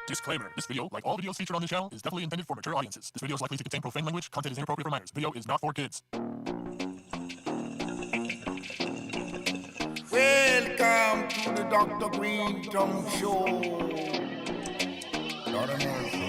Disclaimer. This video, like all videos featured on this channel, is definitely intended for mature audiences. This video is likely to contain profane language. Content is inappropriate for minors. Video is not for kids. Welcome to the Dr. Greenthumb Show. Lord of mercy.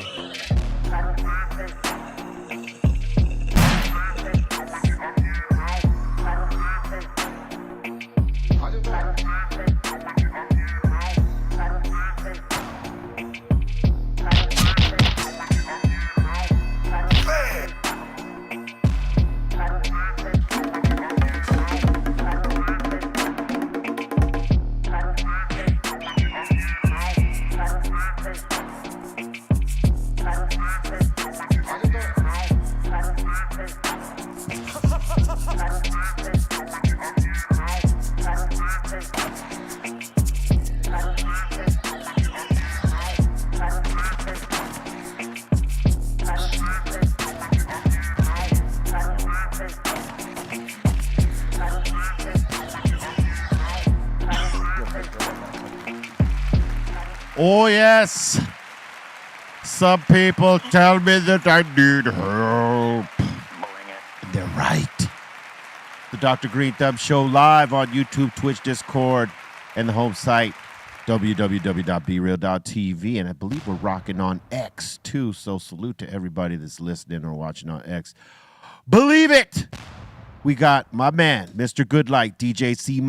Oh, yes. Some people tell me that I need help. They're right. The Dr. Greenthumb Show live on YouTube, Twitch, Discord, and the home site, www.brealtvcontest. And I believe we're rocking on X, too. So salute to everybody that's listening or watching on X. Believe it. We got my man, Mr. Goodlight, DJ C-.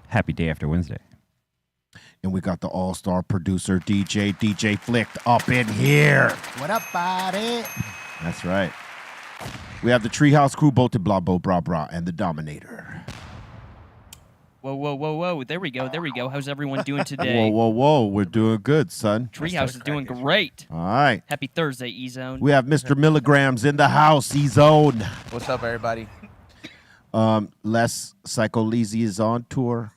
Happy day after Wednesday. And we got the all-star producer, DJ Flicked up in here. What up, buddy? That's right. We have the Treehouse Crew, Bolted Blah, Bo, Bra, Bra, and the Dominator. Whoa. There we go. How's everyone doing today? Whoa. We're doing good, son. Treehouse is doing great. All right. Happy Thursday, E-Zone. We have Mr. Milligrams in the house, E-Zone. What's up, everybody? Les Psycholezy is on tour.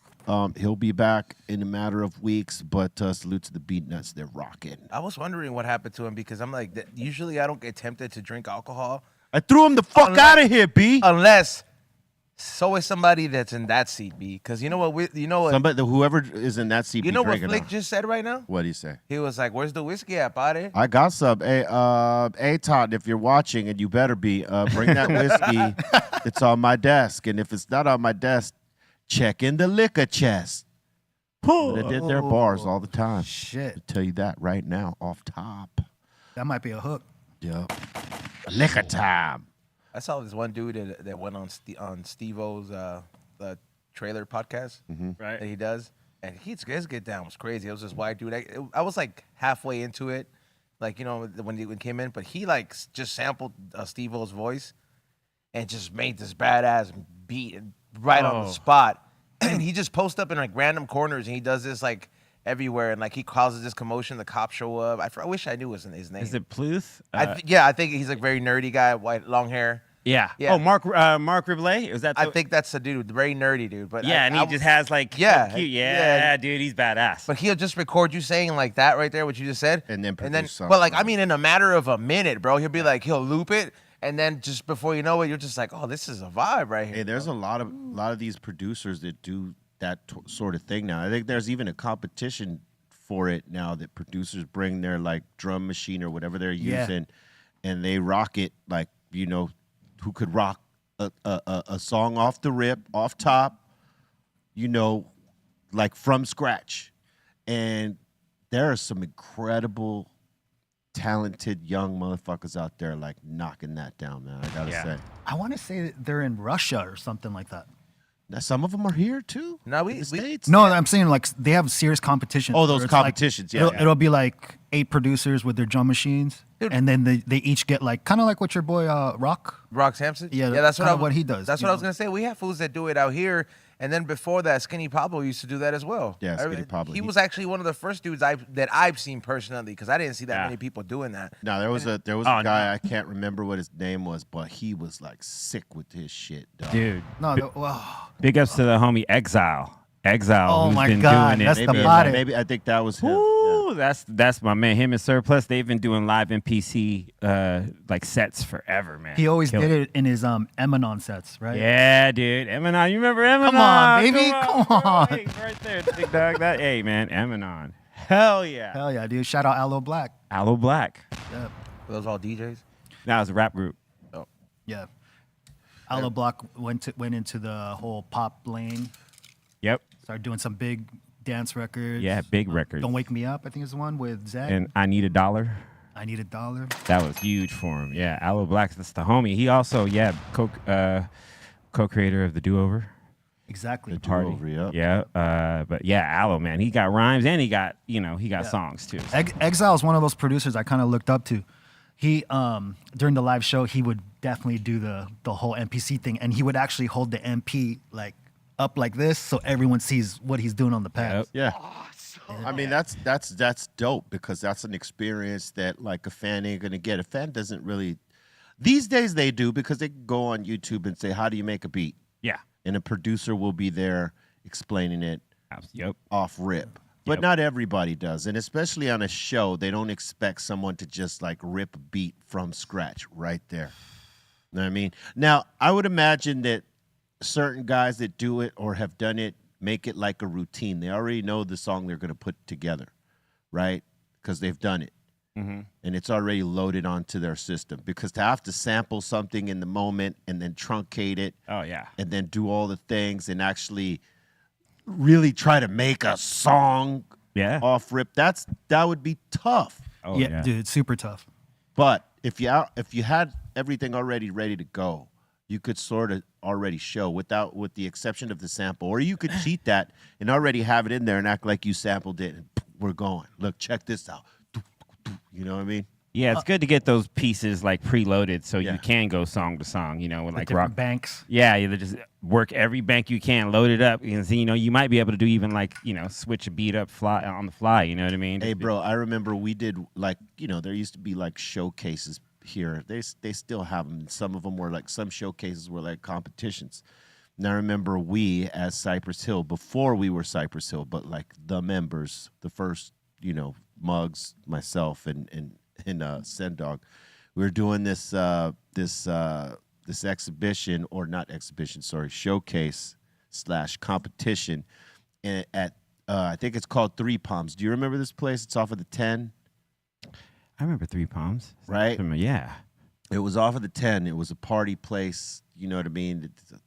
He'll be back in a matter of weeks, but salute to the Beat Nuts. They're rocking. I was wondering what happened to him because I'm like, usually I don't get tempted to drink alcohol. I threw him the fuck out of here, B. Unless it's always somebody that's in that seat, B. Because you know what? Somebody, whoever is in that seat. You know what Flick just said right now? What did he say? He was like, "Where's the whiskey at, buddy?" I got some. Hey, Todd, if you're watching, and you better be, bring that whiskey. It's on my desk, and if it's not on my desk, check in the liquor chest. They did their bars all the time. Shit. I'll tell you that right now, off top. That might be a hook. Yep. Liquor time. I saw this one dude that went on Steve-O's trailer podcast Right. that he does, and his get down was crazy. It was this white dude. I was like halfway into it, like when he came in, but he like just sampled Steve-O's voice and just made this badass beat right on the spot. And he just posts up in like random corners, and he does this like everywhere, and like he causes this commotion. The cops show up. I wish I knew his name. Is it Pluth? I think he's like very nerdy guy, white, long hair. Yeah. Yeah. Oh, Mark Riblet? Is that? I think that's the dude, very nerdy dude. But yeah, and he just has like yeah, cute. yeah, dude, he's badass. But he'll just record you saying like that right there, what you just said, And then produce something. But like I mean, in a matter of a minute, bro, he'll be like he'll loop it, and then just before you know it, you're just like, oh, this is a vibe right here. Hey, there's a lot of these producers that do that sort of thing now. I think there's even a competition for it now that producers bring their like drum machine or whatever they're using, and they rock it like who could rock a song off the rip, off top, like from scratch. And there are some incredible, talented young motherfuckers out there like knocking that down, man. I gotta say. I want to say that they're in Russia or something like that. Now, some of them are here too. No, in the States. No, I'm saying like they have serious competitions. Oh, those where it's competitions, like, yeah. It'll be like 8 producers with their drum machines, Dude. and then they each get like kind of like what your boy Rock Sampson? Yeah, that's what he does. That's what I was gonna say. We have fools that do it out here, and then before that, Skinny Pablo used to do that as well. Yeah, Skinny Pablo. He was actually one of the first dudes that I've seen personally, because I didn't see that many people doing that. No, there was a guy, I can't remember what his name was, but he was like sick with his shit, dog. Dude. Big ups to the homie Exile. Oh who's my been God, doing that's it. the body. Maybe I think that was him. Ooh, that's my man. Him and Surplus, they've been doing live NPC like sets forever, man. He always did it in his Emanon sets, right? Yeah, dude. Emanon, you remember Emanon? Come on, baby. Come on. Right there, big dog. Hey, man, Emanon. Hell yeah. Hell yeah, dude. Shout out Aloe Black. Aloe Black. Yeah. Were those all DJs? That was a rap group. Yeah. Aloe Black went into the whole pop lane. Yep. Started doing some big dance records. Yeah, big records. Don't Wake Me Up, I think is the one with Zach. And I Need a Dollar. I Need a Dollar. That was huge for him. Yeah, Aloe Black's that's the homie. He also, co-creator of the Do Over. Exactly. The Do-Over, yep. Yeah, but yeah, Aloe, man, he got rhymes and he got songs too. Exile is one of those producers I kind of looked up to. He during the live show, he would definitely do the whole MPC thing, and he would actually hold the MP like up like this so everyone sees what he's doing on the pad. Yeah. I mean, that's dope because that's an experience that like a fan ain't gonna get. A fan doesn't really. These days they do because they can go on YouTube and say, "How do you make a beat?" Yeah. And a producer will be there explaining it Yep. off rip. But not everybody does. And especially on a show, they don't expect someone to just like rip a beat from scratch right there. You know what I mean? Now, I would imagine that certain guys that do it or have done it make it like a routine. They already know the song they're going to put together, right? Because they've done it. Mm-hmm. And it's already loaded onto their system. Because to have to sample something in the moment and then truncate it. Oh yeah. And then do all the things and actually really try to make a song off rip, that would be tough. Oh yeah, dude, super tough. But if you had everything already ready to go, you could sort of already show with the exception of the sample, or you could cheat that and already have it in there and act like you sampled it and we're going. Look, check this out. You know what I mean? Yeah, it's good to get those pieces like preloaded so you can go song to song, with like rock banks. Yeah, you just work every bank you can, load it up. And you might be able to do even like, switch a beat up on the fly, you know what I mean? Hey, bro, I remember we did like, there used to be like showcases here. They still have them. Some of them were like, some showcases were like competitions. And I remember we as Cypress Hill, before we were Cypress Hill, but like the members, the first, Muggs, myself, and Sendog, we were doing this exhibition, or not exhibition, sorry, showcase / competition at I think it's called Three Palms. Do you remember this place? It's off of the 10. I remember Three Palms. Right? Yeah. It was off of the 10. It was a party place. You know what I mean? It's a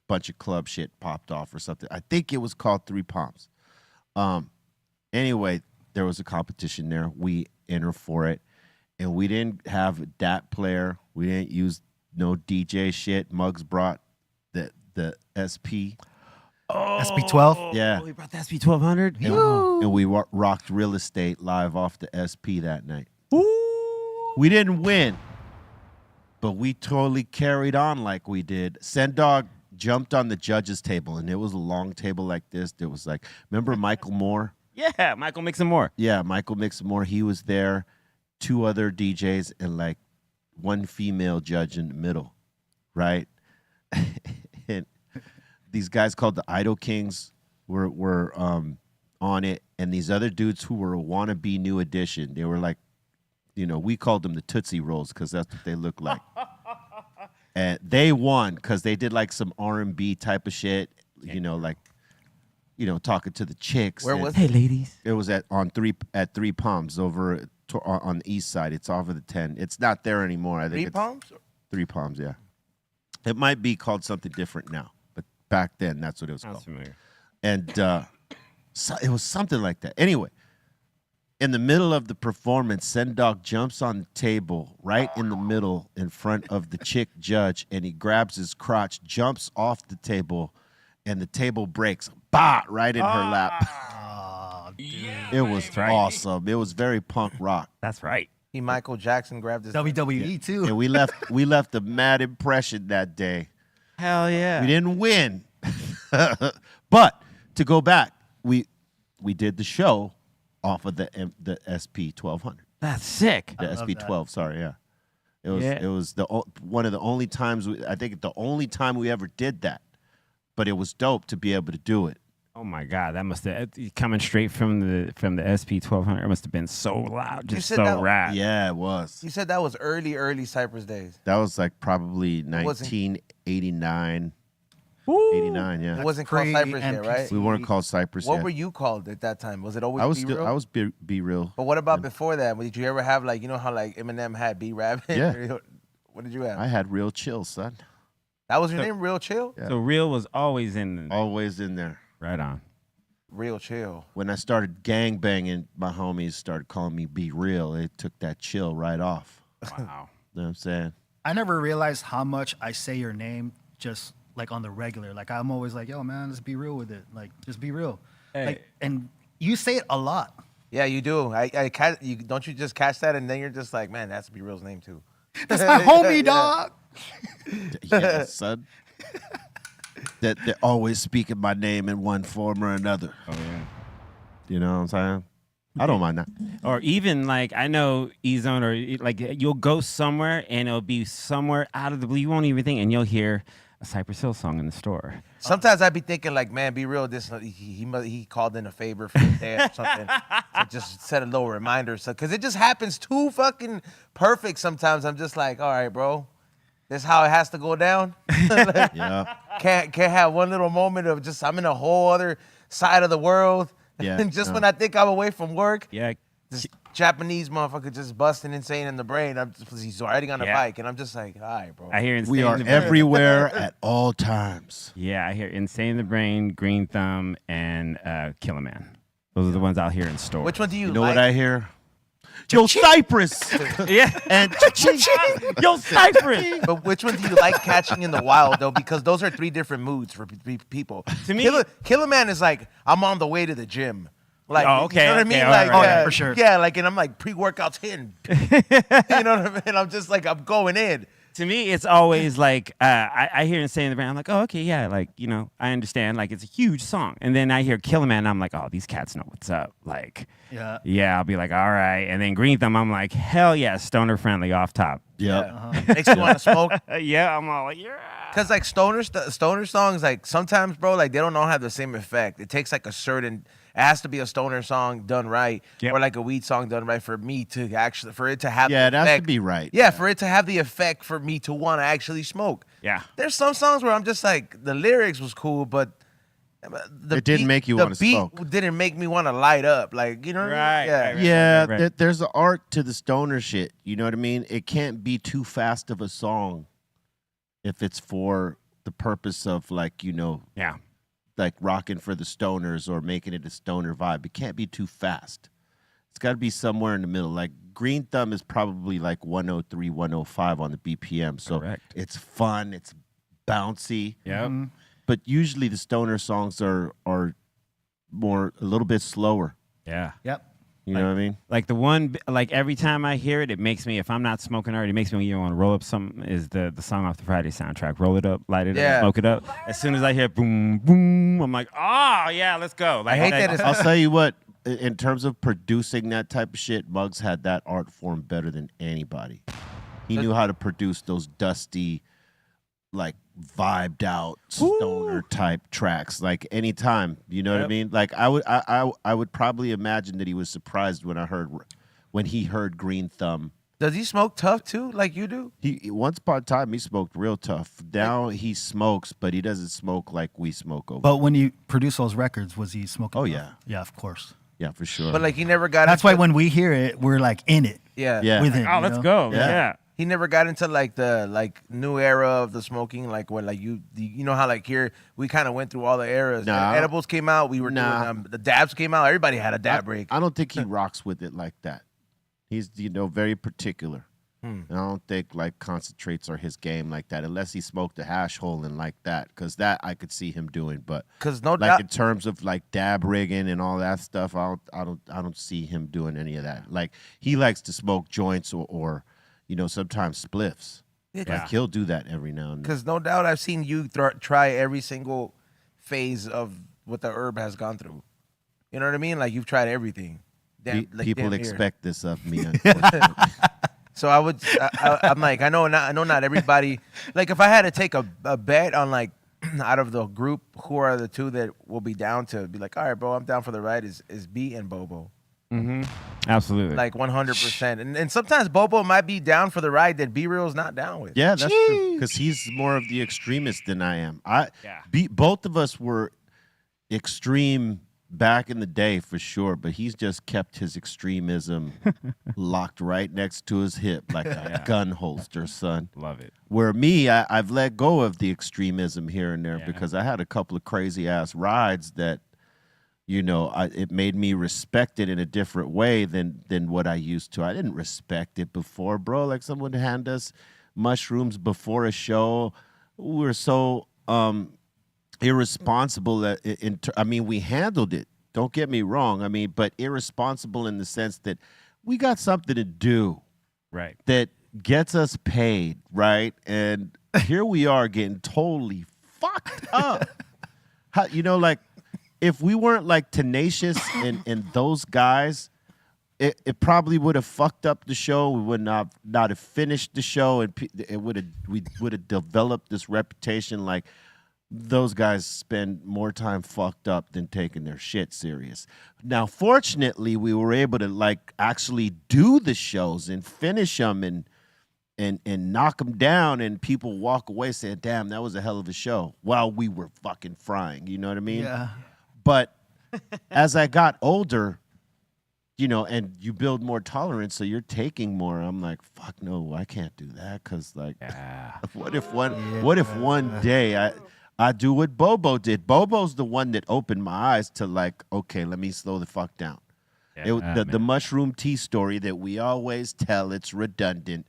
bunch of club shit popped off or something. I think it was called Three Palms. Anyway, there was a competition there. We entered for it. And we didn't have a DAT player. We didn't use no DJ shit. Muggs brought the SP. Oh, SP-12? Yeah. We brought the SP-1200? And we rocked Real Estate live off the SP that night. Ooh. We didn't win, but we totally carried on like we did. Sendog jumped on the judges' table, and it was a long table like this. There was like, remember Michael Moore? Yeah, Michael Mixon Moore. Yeah, Michael Mixon Moore. He was there, 2 other DJs, and like 1 female judge in the middle, right? And these guys called the Idol Kings were on it, and these other dudes who were a wannabe New Edition, they were like, we called them the Tootsie Rolls because that's what they look like. And they won because they did like some R&B type of shit, talking to the chicks. Where was Hey, ladies. it? Was at Three Palms over on the east side. It's off of the 10. It's not there anymore. I think Three Palms? Three Palms, yeah. It might be called something different now, but back then that's what it was Sounds called. familiar. And so it was something like that. Anyway, in the middle of the performance, Sendog jumps on the table right in the middle in front of the chick judge, and he grabs his crotch, jumps off the table, and the table breaks, right in her lap. Oh, dude. It was awesome. It was very punk rock. That's right. He Michael Jackson grabbed his WWE too. And we left a mad impression that day. Hell yeah. We didn't win. But to go back, we did the show off of the SP-1200. That's sick. The SP-12, sorry, yeah. It was one of the only times I think the only time we ever did that. But it was dope to be able to do it. Oh my God, that must have coming straight from the SP-1200. It must have been so loud, just so rad. Yeah, it was. You said that was early Cypress days. That was like probably 1989. 89, yeah. It wasn't called Cypress yet, right? Pre-NPC. We weren't called Cypress What yet. were you called at that time? Was it always I was Be still, Real? I was be real. But what about before that? Did you ever have like, you know how like Eminem had B Rabbit? Yeah. What did you have? I had real chill, son. That was your name, Real Chill? Yeah. So real was always in. Always in there. Right on. Real Chill. When I started gang banging, my homies started calling me Be Real. It took that chill right off. Wow. You know what I'm saying? I never realized how much I say your name just like on the regular. Like I'm always like, yo, man, let's be real with it. Like, just be real. Hey. Like, and you say it a lot. Yeah, you do. Don't you just catch that and then you're just like, man, that's Be Real's name too. That's my homie, dog. Yeah, son. That they're always speaking my name in one form or another. Oh yeah. You know what I'm saying? I don't mind that. Or even like I know E-Zone or like you'll go somewhere and it'll be somewhere out of the blue. You won't even think, and you'll hear a Cypress Hill song in the store. Sometimes I'd be thinking like, man, Be Real. This he called in a favor for the day or something. So just set a little reminder, so because it just happens too fucking perfect. Sometimes I'm just like, all right, bro, this is how it has to go down. Yeah. Can't have one little moment of just I'm in a whole other side of the world. Yeah, And just no. when I think I'm away from work, Yeah. this Japanese motherfucker just busting insane in the brain. He's riding on a Yeah. bike, and I'm just like, all right, bro. I hear Insane We are in the Brain. everywhere at all times. Yeah, I hear Insane in the Brain, Green Thumb, and Killer Man. Those are the ones out here in store. Which one do you You know like? what I hear? Yo, Cypress! Yeah. And Yo, Cypress. But which one do you like catching in the wild though? Because those are three different moods for people. To me- Killer Man is like I'm on the way to the gym. Like, Oh, okay, you know what I okay, mean? all Like, right, yeah, for sure. Yeah, like, and I'm like pre-workouts hitting. You know what I mean? I'm just like I'm going in. To me, it's always like I hear Insane in the Brain. I'm like, oh, okay, yeah, like I understand. Like it's a huge song, and then I hear Killer Man, and I'm like, oh, these cats know what's up. Like, Yeah. I'll be like, all right. And then Green Thumb, I'm like, hell yeah, stoner friendly off top. Yep. Makes you want to smoke. Yeah, I'm all like, yeah. Cause like stoner songs, like sometimes, bro, like they don't all have the same effect. It takes like a certain. It has to be a stoner song done right, Yep. or like a weed song done right for me to actually for it to have. Yeah, it the has to effect. be right. Yeah, for it to have the effect for me to want to actually smoke. Yeah. There's some songs where I'm just like the lyrics was cool, but It didn't make you wanna The beat smoke. didn't make me want to light up. Like you know what I mean? Right, Yeah. right, Yeah, right. there's an art to the stoner shit. You know what I mean? It can't be too fast of a song if it's for the purpose of like, Yeah. like rocking for the stoners or making it a stoner vibe. It can't be too fast. It's got to be somewhere in the middle. Like Green Thumb is probably like 103, 105 on the BPM. So Correct. it's fun, it's bouncy. Yep. But usually the stoner songs are more a little bit slower. Yeah. Yep. You know what I mean? Like the one, like every time I hear it, it makes me, if I'm not smoking already, it makes me want to roll up something, is the song off the Friday soundtrack. Roll it up, light it Yeah. up, smoke it up. As soon as I hear boom, boom, I'm like, oh, yeah, let's go. Like, I hate that it's I'll tell you what, in terms of producing that type of shit, Muggs had that art form better than anybody. He knew how to produce those dusty, like vibed out stoner type tracks. Like anytime, you know what I Yep. mean? Like I would probably imagine that he was surprised when he heard Green Thumb. Does he smoke tough too, like you do? He once upon a time he smoked real tough. Now he smokes, but he doesn't smoke like we smoke over. But when you produce those records, was he smoking? Oh, dope? yeah. Yeah, of course. Yeah, for sure. But like he never got. That's why into, when we hear it, we're like in it Yeah. with him. oh, you let's know? go. Yeah. Yeah. He never got into like the new era of the smoking, like when like you know how like here we kind of went through all the eras. Nah. The edibles came out, we were Nah. doing the dabs came out. Everybody had a dab break. I don't think he rocks with it like that. He's very particular. And I don't think like concentrates are his game like that, unless he smoked a hash hole and like that, because that I could see him doing. But 'Cause no like doubt- in terms of like dab rigging and all that stuff, I don't see him doing any of that. Like he likes to smoke joints or sometimes spliffs. Like he'll do that every now and then. Because no doubt I've seen you try every single phase of what the herb has gone through. You know what I mean? Like you've tried everything. People damn near. expect this of me. Unfortunately. So I'm like, I know not everybody. Like if I had to take a bet on like out of the group, who are the two that will be down to be like, all right, bro, I'm down for the ride is B and Bobo. Absolutely. like 100%. And sometimes Bobo might be down for the ride that B Real's not down with. Yeah, that's true. Because he's more of the extremist than I am. Both of us were extreme back in the day for sure, but he's just kept his extremism locked right next to his hip like a gun holster, son. Love it. Where me, I've let go of the extremism here and there because I had a couple of crazy ass rides that, you know, it made me respect it in a different way than what I used to. I didn't respect it before, bro. Like someone hand us mushrooms before a show. We were so irresponsible that I mean, we handled it. Don't get me wrong. I mean, but irresponsible in the sense that we got something to do, Right. that gets us paid, right? And here we are getting totally fucked up. You know, like if we weren't like Tenacious and those guys, it probably would have fucked up the show. We would not have finished the show, and we would have developed this reputation like those guys spend more time fucked up than taking their shit serious. Now, fortunately, we were able to like actually do the shows and finish them and knock them down, and people walk away saying, "Damn, that was a hell of a show," while we were fucking frying. You know what I mean? Yeah. But as I got older, you know, and you build more tolerance, so you're taking more. I'm like, fuck no, I can't do that, because like, what if one day I do what Bobo did? Bobo's the one that opened my eyes to like, okay, let me slow the fuck down. The mushroom tea story that we always tell, it's redundant,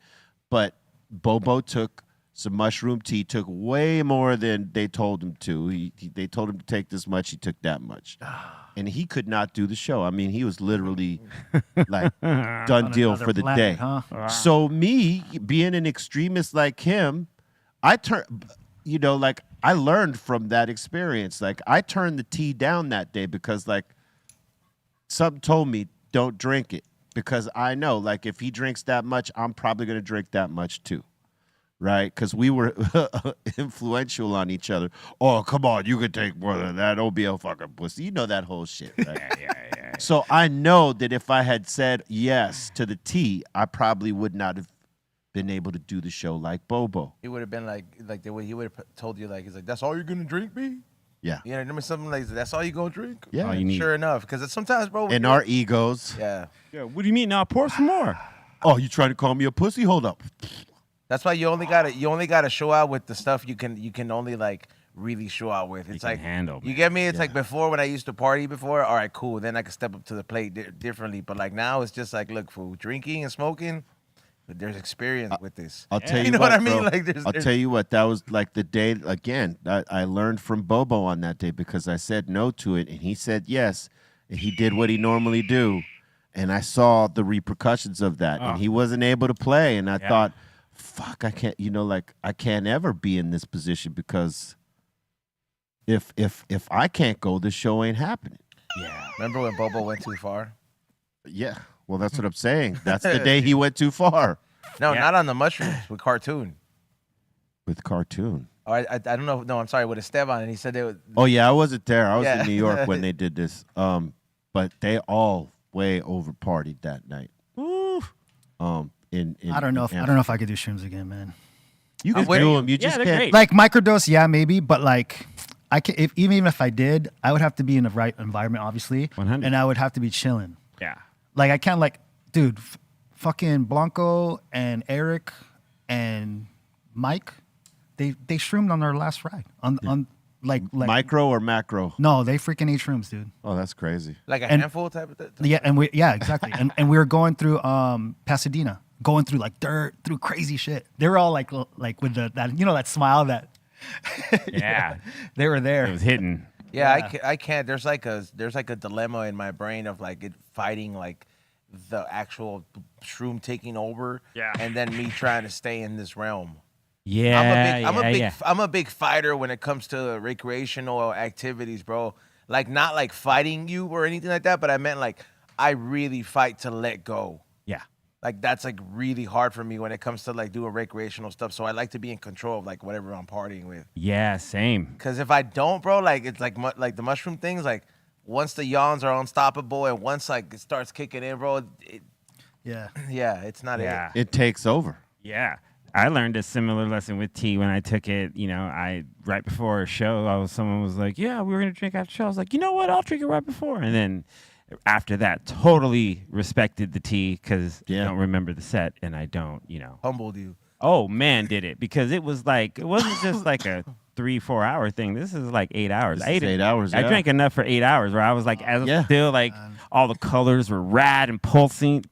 but Bobo took some mushroom tea, took way more than they told him to. They told him to take this much, he took that much. And he could not do the show. I mean, he was literally like done deal for the planet, day. huh? So me, being an extremist like him, I learned from that experience. Like I turned the tea down that day because like something told me don't drink it, because I know like if he drinks that much, I'm probably going to drink that much too. Right? Because we were influential on each other. Oh, come on, you can take more than that. Don't be a fucking pussy. You know that whole shit, right? Yeah. So I know that if I had said yes to the tea, I probably would not have been able to do the show like Bobo. He would have been like the way he would have told you, like, he's like, that's all you're gonna drink, B? Yeah. You know, remember something like, that's all you gonna drink? Yeah. All you need. Sure enough, because sometimes, bro. And our egos. Yeah. Yeah, what do you mean? Now pour some more. Oh, you trying to call me a pussy? Hold up. That's why you only gotta show out with the stuff you can only like really show out with. It's can like handle, you man. get me? It's like before when I used to party before. All right, cool. Then I could step up to the plate differently. But like now, it's just like, look, for drinking and smoking, there's experience with this. I'll tell you, You know what I bro. mean? Like I'll tell you what. That was like the day again. I learned from Bobo on that day because I said no to it, and he said yes, and he did what he normally do, and I saw the repercussions of that, and he wasn't able to play, and I thought, fuck, I can't. You know, like I can't ever be in this position because if I can't go, the show ain't happening. Yeah. Remember when Bobo went too far? Yeah. Well, that's what I'm saying. That's the day he went too far No, not on the mushrooms with cartoon. with cartoon. Oh, I don't know. No, I'm sorry, with Esteban, and he said they would. Oh yeah, I wasn't there. I was Yeah. in New York when they did this. But they all way over partied that night. Ooh. In I don't know if I could do shrooms again, man. you can with do you. them. You just they're can't. great. Like microdose, yeah, maybe, but like I can, even if I did, I would have to be in the right environment, obviously, 100. and I would have to be chilling. Yeah. Like I can't, like, dude, fucking Blanco and Eric and Mike, they shroomed on their last ride on like Micro or macro? No, they freaking ate shrooms, dude. Oh, that's crazy. Like a And- handful type of thing? Yeah, and exactly, and we were going through Pasadena, going through like dirt, through crazy shit. They were all like with that that smile that Yeah. they were It there. was hidden. Yeah, I can't. There's like a dilemma in my brain of like it fighting like the actual shroom taking over, and then me trying to stay in this realm. Yeah. I'm a big fighter when it comes to recreational activities, bro. Like not like fighting you or anything like that, but I meant like I really fight to let go. Yeah. Like that's like really hard for me when it comes to like doing recreational stuff. So I like to be in control of like whatever I'm partying with. Yeah, same. Cause if I don't, bro, like it's like like the mushroom things, like once the yawns are unstoppable and once like it starts kicking in, bro, Yeah. yeah, it's not Yeah. It takes over. Yeah. I learned a similar lesson with tea when I took it. You know, right before a show, someone was like, "Yeah, we were gonna drink after the show." I was like, "You know what? I'll drink it right before." And then after that, totally respected the tea because I don't remember the set and I don't, humbled you. Oh man, did it because it was like it wasn't just like a 3-4 hour thing. This is like 8 hours. This is 8 hours. I drank enough for 8 hours where I was like, still like all the colors were rad and pulsating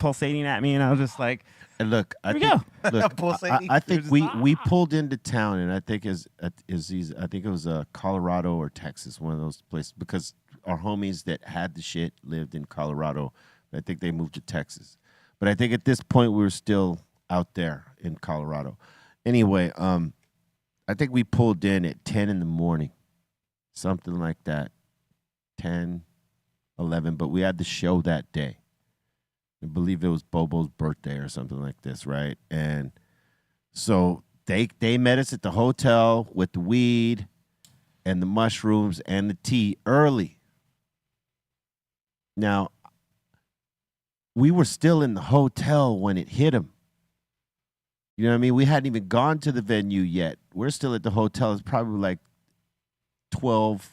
at me, and I was just like, And look, I we think, go. look, Pulsating. I think we pulled into town, and I think I think it was Colorado or Texas, one of those places, because our homies that had the shit lived in Colorado. I think they moved to Texas, but I think at this point we were still out there in Colorado. Anyway, I think we pulled in at 10 in the morning, something like that, 10, 11. But we had the show that day. I believe it was Bobo's birthday or something like this, right? And so they met us at the hotel with the weed and the mushrooms and the tea early. Now, we were still in the hotel when it hit him. You know what I mean? We hadn't even gone to the venue yet. We're still at the hotel. It's probably like 12.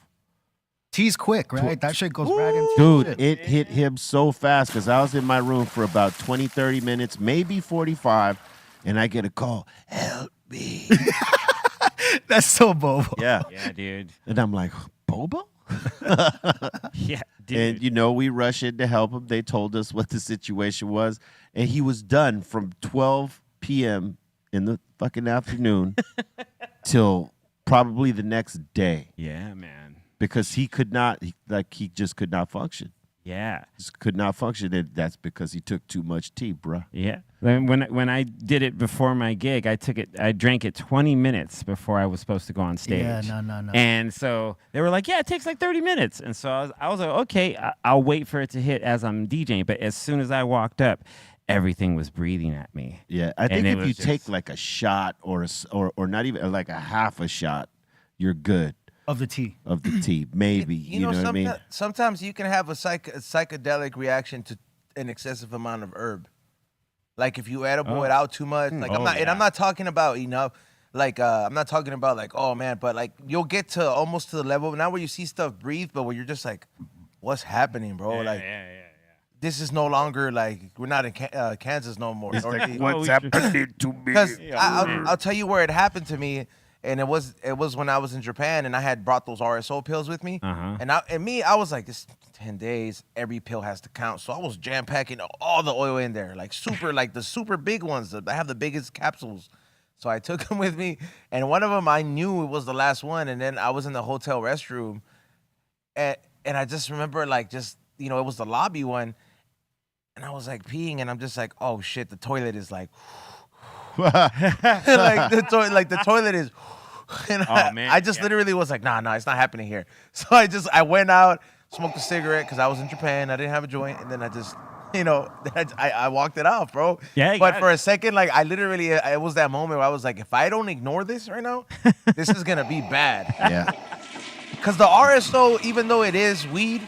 Tea's quick, right? That shit goes right into Dude, shit. it hit him so fast because I was in my room for about 20, 30 minutes, maybe 45, and I get a call, help me. That's so bobo. Yeah. Yeah, dude. And I'm like, Bobo? Yeah, dude. And, we rush in to help him. They told us what the situation was, and he was done from 12 p.m. in the fucking afternoon till probably the next day Yeah, man. because he could not, he just could not function. Yeah. Just could not function. And that's because he took too much tea, bruh. Yeah. When I did it before my gig, I drank it 20 minutes before I was supposed to go on stage. Yeah, no. And so they were like, "Yeah, it takes like 30 minutes." And so I was like, "Okay, I'll wait for it to hit as I'm DJing." But as soon as I walked up, everything was breathing at me. Yeah, I think And if it you was take just- like a shot or not even like a half a shot, you're good Of the tea. of the tea. Maybe you know what I mean. Sometimes you can have a psychedelic reaction to an excessive amount of herb. Like if you edible it out too much. Like I'm not talking about enough. Like I'm not talking about like, oh man, but like you'll get to almost to the level now where you see stuff breathe, but where you're just like, what's happening, bro? This is no longer like we're not in Kansas no more. What's happening to me? Because I'll tell you where it happened to me, and it was when I was in Japan, and I had brought those RSO pills with me, and I was like, this 10 days, every pill has to count, so I was jam packing all the oil in there, like the super big ones. I have the biggest capsules, so I took them with me, and one of them I knew it was the last one, and then I was in the hotel restroom, and I just remember like it was the lobby one. And I was like peeing, and I'm just like, oh shit, the toilet is like, the toilet is. And I just literally was like, nah, it's not happening here. So I went out, smoked a cigarette because I was in Japan, I didn't have a joint, and then I just, I walked it off, bro. Yeah, but for a second, like I literally, it was that moment where I was like, if I don't ignore this right now, this is gonna be bad. Yeah, Because the RSO, even though it is weed.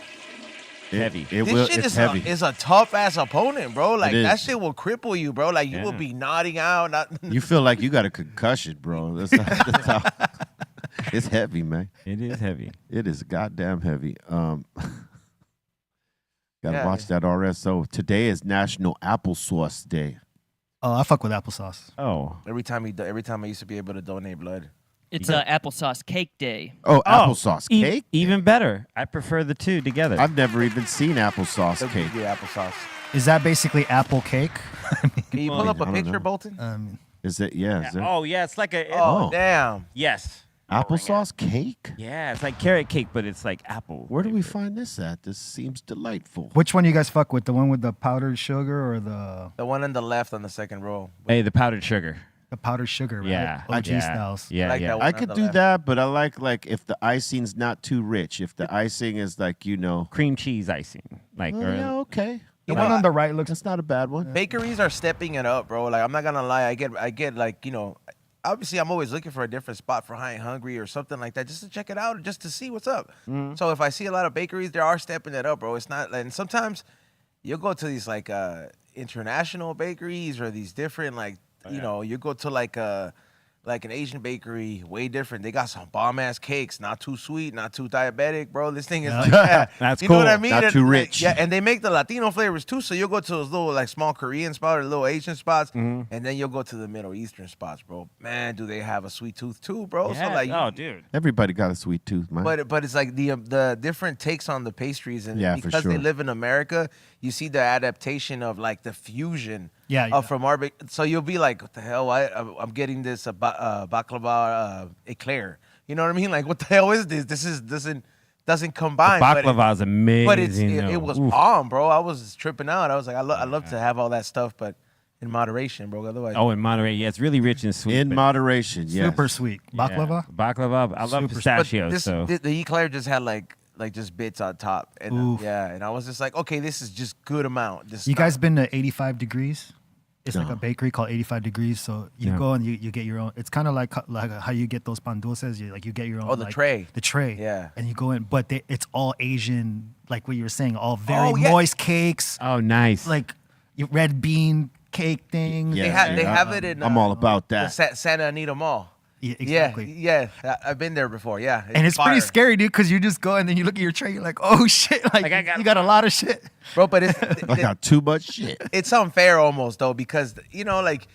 Heavy. This shit it's heavy. is a tough ass opponent, bro. Like It that is. shit will cripple you, bro. Like you will be nodding out. You feel like you got a concussion, bro. That's how, it's heavy, man. It is heavy. It is goddamn heavy. Gotta Yeah. watch that RSO. Today is National Applesauce Day. Oh, I fuck with applesauce. Oh. every time I used to be able to donate blood. It's applesauce cake day. Oh, applesauce cake? Even better. I prefer the two together. I've never even seen applesauce cake. Yeah, applesauce. Is that basically apple cake? Can you pull up a I don't picture, know. Bolton? Is it? Yeah. Is it Oh, yeah. It's like a. Oh, Oh. damn. Yes. applesauce cake? Yeah. It's like carrot cake, but it's like apple. Where do we find this at? This seems delightful. Which one you guys fuck with? The one with the powdered sugar or the The one on the left on the second row. Hey, the powdered sugar. powdered sugar, right? Yeah. OG yeah. styles. Yeah. Like yeah. that one. I on could the do left. that, but I like if the icing's not too rich. If the icing is like, Cream cheese icing. Like, or, yeah, okay. The You one know, on the right looks. That's not a bad one. Bakeries are stepping it up, bro. Like I'm not gonna lie, I get like obviously I'm always looking for a different spot for high and hungry or something like that, just to check it out, just to see what's up. So if I see a lot of bakeries, they are stepping it up, bro. It's not, and sometimes you'll go to these like international bakeries or these different like you know, you go to like an Asian bakery, way different. They got some bomb ass cakes, not too sweet, not too diabetic, bro. This thing is like, That's you know what cool. I mean? Not And, too like, rich. yeah, and they make the Latino flavors too. So you'll go to those little like small Korean spots or little Asian spots, and then you'll go to the Middle Eastern spots, bro. Man, do they have a sweet tooth too, bro? Yeah. So like, Oh, dude. Everybody got a sweet tooth, man. but it's like the different takes on the pastries, and Yeah, for because they sure. live in America, you see the adaptation of like the fusion. Yeah. From our so you'll be like, what the hell? I'm getting this baklava eclair. You know what I mean? Like, what the hell is this? This doesn't combine. Baklava is amazing. But it though. was Oof. bomb, bro. I was tripping out. I was like, I love to have all that stuff, but in moderation, bro. Otherwise, Oh, in Monterey, yeah, it's really rich and sweet. In but- moderation, yes. Super sweet. Baklava? Yeah. Baklava. I love Super- but pistachios. this, So the eclair just had like just bits on top, and Oof. and I was just like, okay, this is just good amount. This You guys been to 85 Degrees? It's like No. a bakery called 85 Degrees. So you No. go and you get your own. It's kind of like how you get those pan dulces. You get your own. Oh, the like, tray. The tray. Yeah. And you go in, but it's all Asian, like what you were saying, all very Oh, yeah. moist cakes, oh, nice. like red bean cake thing. Yeah, they have it in. I'm all about the that. Santa Anita Mall. Yeah, exactly. Yeah. I've been there before. Yeah, And it's pretty fire. scary, dude, because you just go and then you look at your tray, you're like, oh shit, like I got- you got a lot of shit. bro. But it's I got too much shit. it's unfair almost though, because you know, like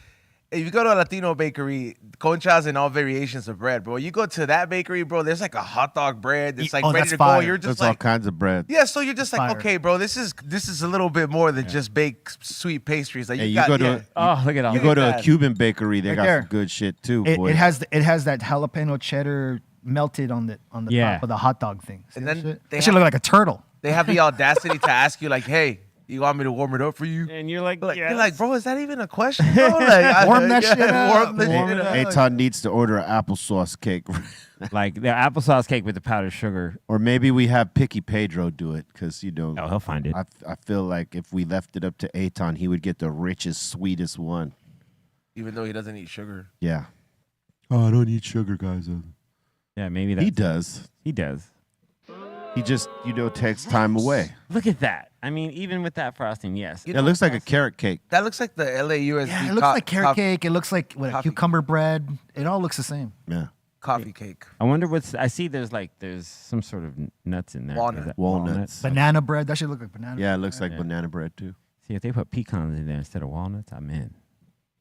if you go to a Latino bakery, conchas and all variations of bread, bro. You go to that bakery, bro. There's like a hot dog bread that's like Oh, ready that's to fire. go. You're just There's all like, kinds of bread. yeah. So you're just like, Fire. okay, bro. This is a little bit more than just baked sweet pastries. Like Hey, you you got, go to yeah. oh, look at all You that. go to that. a Cuban bakery, they Right got there. some good shit too, It, boy. it has that jalapeno cheddar melted on the Yeah. top of the hot dog thing. See And that then shit? they That shit look like a turtle. They have the audacity to ask you like, hey, you want me to warm it up for you? And you're like, You're like, bro, is that even a question? Bro? Like, Warm that shit up. Warm the Warm shit it up. up. Eitan needs to order an applesauce cake. like the applesauce cake with the powdered sugar. Or maybe we have Picky Pedro do it, because, you know, Oh, he'll find it. I feel like if we left it up to Eitan, he would get the richest, sweetest one. Even though he doesn't eat sugar. Yeah. Oh, I don't eat sugar, guys. Yeah, maybe that's He does. He does. He just, takes time away. Look at that. I mean, even with that frosting, yes. You It looks like a carrot cake. That looks like the LAUSD Yeah, it looks like carrot cake. It looks like coffee. cucumber bread. It all looks the same. Yeah. coffee cake. I wonder what's. I see there's some sort of nuts in there. Walnut. Is that Walnuts. Banana bread. That should look like banana. Yeah, it bread. looks like Yeah. banana bread too. See, if they put pecans in there instead of walnuts, I'm in.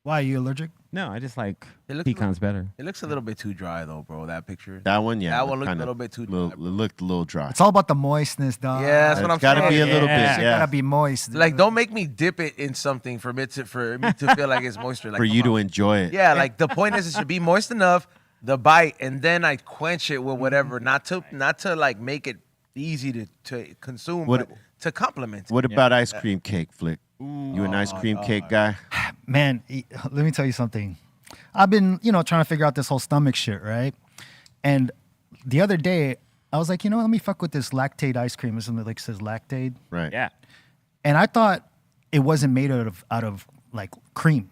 Why are you allergic? No, I just like It looks pecans better. It looks a little bit too dry though, bro. That picture. That one, yeah. That one looked a kinda little bit too dry, Little, bro. it looked a little dry. It's all about the moistness, dog. Yeah, that's what I'm It's gotta saying. be a little Yeah. bit, It yeah. gotta be moist. Like, dude. don't make me dip it in something for me to feel like it's moisture. Like, For you come to on. enjoy it. Yeah, like the point is it should be moist enough, the bite, and then I quench it with whatever. Not to like make it easy to consume, What- but to complement it. What about ice cream cake, Flick? You an ice cream cake guy? Man, let me tell you something. I've been, trying to figure out this whole stomach shit, right? And the other day, I was like, let me fuck with this lactate ice cream. Or something like says lactate. Right. Yeah. And I thought it wasn't made out of like cream,